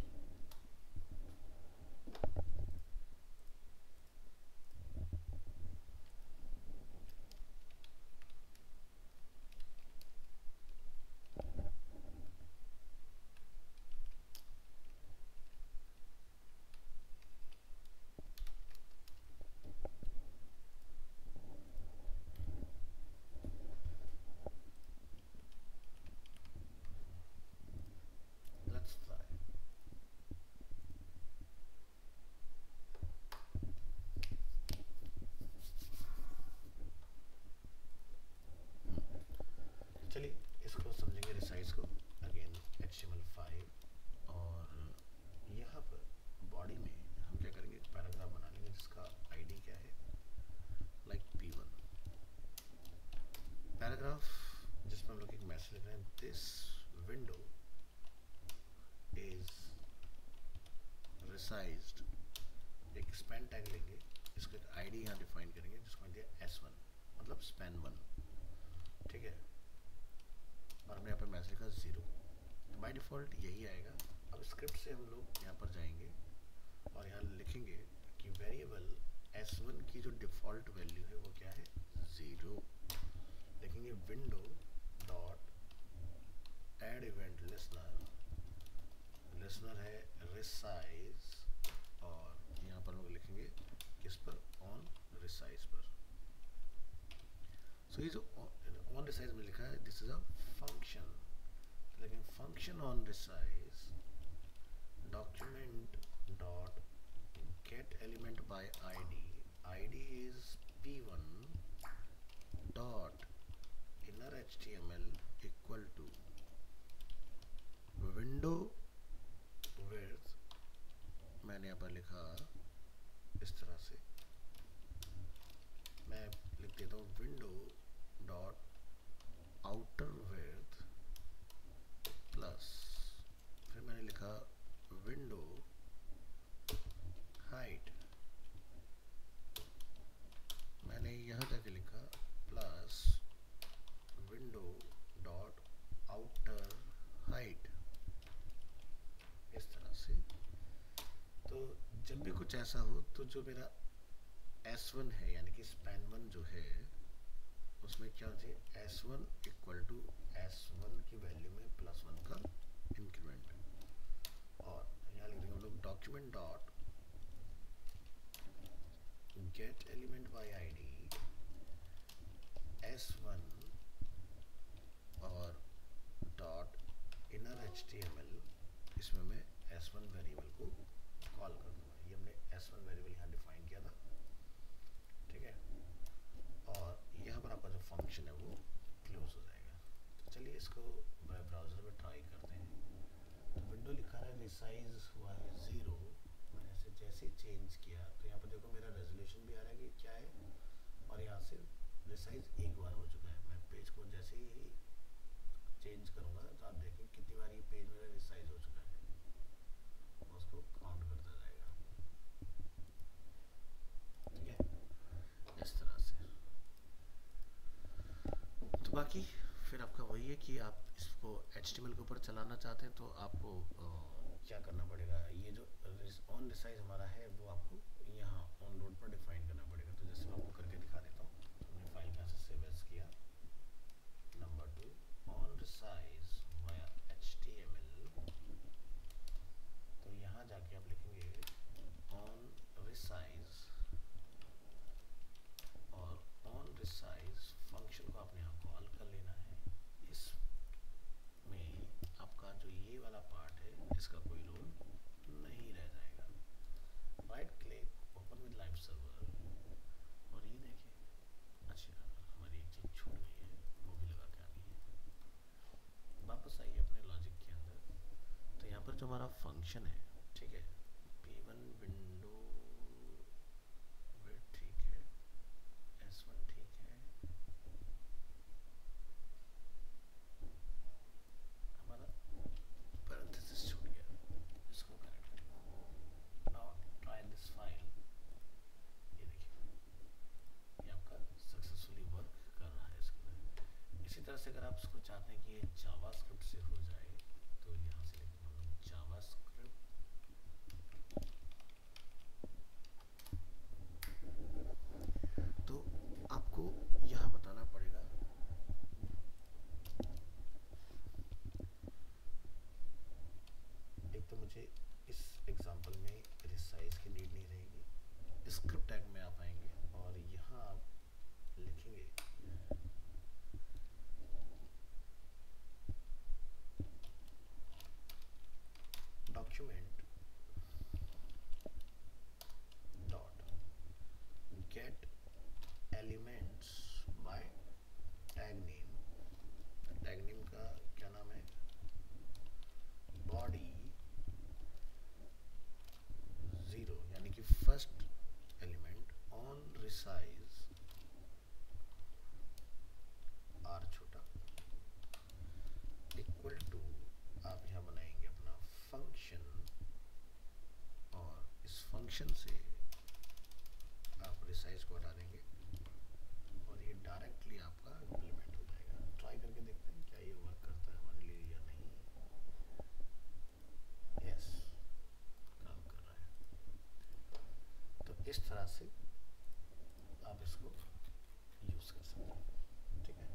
Let's try। चलिए इसको समझेंगे रिसाइज को। अगेन HTML5, और यहाँ पर बॉडी में हम क्या करेंगे, एक पैराग्राफ बना लेंगे जिसका आईडी क्या है लाइक P1 पैराग्राफ, जिसमें हम लोग एक मैसेज लिख रहे हैं दिस विंडो इज रिसाइज्ड, एक स्पैन टैग लेंगे, इसको एक आईडी यहाँ डिफाइन करेंगे जिसको हम दिया S1 मतलब स्पैन 1, ठीक है। और हमने यहाँ पर मैसेज लिखा 0, तो बाय डिफ़ॉल्ट यही आएगा। अब स्क्रिप्ट से हम लोग यहाँ पर जाएंगे और यहाँ लिखेंगे कि वेरिएबल S1 की जो डिफ़ॉल्ट वैल्यू है वो क्या है 0। लिखेंगे window dot add event listener, listener है रिसाइज, और यहाँ पर लोग लिखेंगे किस पर, ऑन रिसाइज पर। सो ये जो ऑन रिसाइज में लिखा है दिस इज अ फंक्शन, लेकिन function on resize document dot get element by ID, ID is P1 dot inner HTML equal to window width, मैंने यहाँ पर लिखा इस तरह से, मैं लिख देता हूँ window dot outer width plus, फिर मैंने लिखा विंडो हाइट, मैंने यहाँ जाके लिखा plus window dot outer height. इस तरह से तो जब भी कुछ ऐसा हो तो जो मेरा S1 है यानी कि स्पैन 1 जो है उसमें क्या होती है S1 इक्वल टू S1 की वैल्यू में +1 का इंक्रीमेंट, और यहाँ लिख देंगे हम लोग document dot get element by ID S1 और डॉट इनर HTML, इसमें मैं S1 वेरिएबल को कॉल कर दूंगा। ये हमने S1 वेरिएबल यहाँ डिफाइन किया था, ठीक है, और यहाँ पर आपका जो फंक्शन है वो क्लोज हो जाएगा। तो चलिए इसको वेब ब्राउज़र में ट्राई करते हैं। तो विंडो लिखा है रिसाइज हुआ है 0, मैंने इसे जैसे ही चेंज किया तो यहाँ पर देखो मेरा रेजोल्यूशन भी आ रहा है कि क्या है, और यहाँ से रिसाइज एक बार हो चुका है। मैं पेज को जैसे ही चेंज करूँगा तो आप देखें कितनी बार ये पेज मेरा रिसाइज हो चुका है, उसको काउंट करता जाएगा, ठीक है, इस तरह से। तो बाकी फिर आपका वही है कि आप इसको HTML के ऊपर चलाना चाहते हैं तो आपको क्या करना पड़ेगा, ये जो ऑन रिसाइज हमारा है वो आपको यहाँ ऑन लोड पर डिफाइन करना पड़ेगा। तो जैसे मैं आपको करके दिखा देता हूँ, हमने फाइल यहाँ से सेव एज किया, number 2 on resize via HTML, तो यहाँ जाके आप लिखेंगे ऑन रिसाइज, और ऑन रिसाइज फंक्शन को आपने यहाँ कॉल कर लेना है। इसमें आपका जो ये वाला पार्ट है इसका कोई रोल नहीं रह जाएगा। Right click open with live server, और ये देखिए, अच्छा हमारी एक चीज़ छूट गई है, वो भी लगा के आनी है। वापस आइए अपने लॉजिक के अंदर, तो यहाँ पर जो हमारा फंक्शन है, ठीक है, P1 विंडो विड्थ ठीक है, S1 ठीक है, हमारा पैरेंथेसिस छूट गया, इसको करेक्ट करेंगे। नाउ ट्राई दिस फाइल, ये देखिए ये आपका सक्सेसफुली वर्क कर रहा है इसके अंदर। इसी तरह से अगर आप इसको चाहते हैं कि ये जावास्क्रिप्ट से हो जाए तो यहाँ से लिखेंगे हम लोग जावास्क्रिप्ट, तो आपको यहाँ बताना पड़ेगा एक तो मुझे इस एग्जांपल में रिसाइज की नीड नहीं रहेगी। स्क्रिप्ट टैग में आप आएंगे और यहाँ आप लिखेंगे document dot get elements by tag name, tag name का क्या नाम है, बॉडी 0 यानी कि first element on resize r छोटा इक्वल टू, आप यहाँ बनाएंगे अपना फंक्शन, और इस फंक्शन से आप रिसाइज को हटा देंगे और ये डायरेक्टली आपका इम्प्लीमेंट हो जाएगा। ट्राई करके देखते हैं क्या ये वर्क करता है हमारे लिए या नहीं। यस, काम कर रहा है। तो इस तरह से आप इसको यूज़ कर सकते हैं, ठीक है।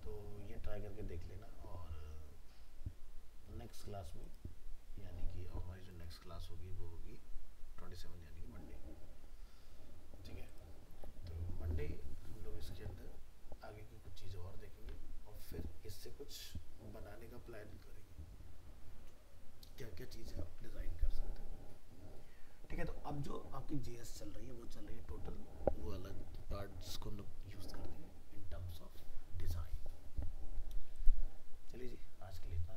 तो ये ट्राई करके देख लेना, और नेक्स्ट क्लास में यानी कि हमारी जो नेक्स्ट क्लास होगी वो होगी 27 यानी कि मंडे, ठीक है। तो मंडे हम लोग इसके अंदर आगे की कुछ चीज़ें और देखेंगे और फिर इससे कुछ बनाने का प्लान करेंगे, क्या क्या चीज़ें आप डिज़ाइन कर सकते हैं, ठीक है। तो अब जो आपकी JS चल रही है वो चल रही है टोटल, वो अलग पार्ट्स को हम लोग यूज़ करते हैं इन टर्म्स ऑफ डिज़ाइन। चलिए जी, आज के लिए इतना।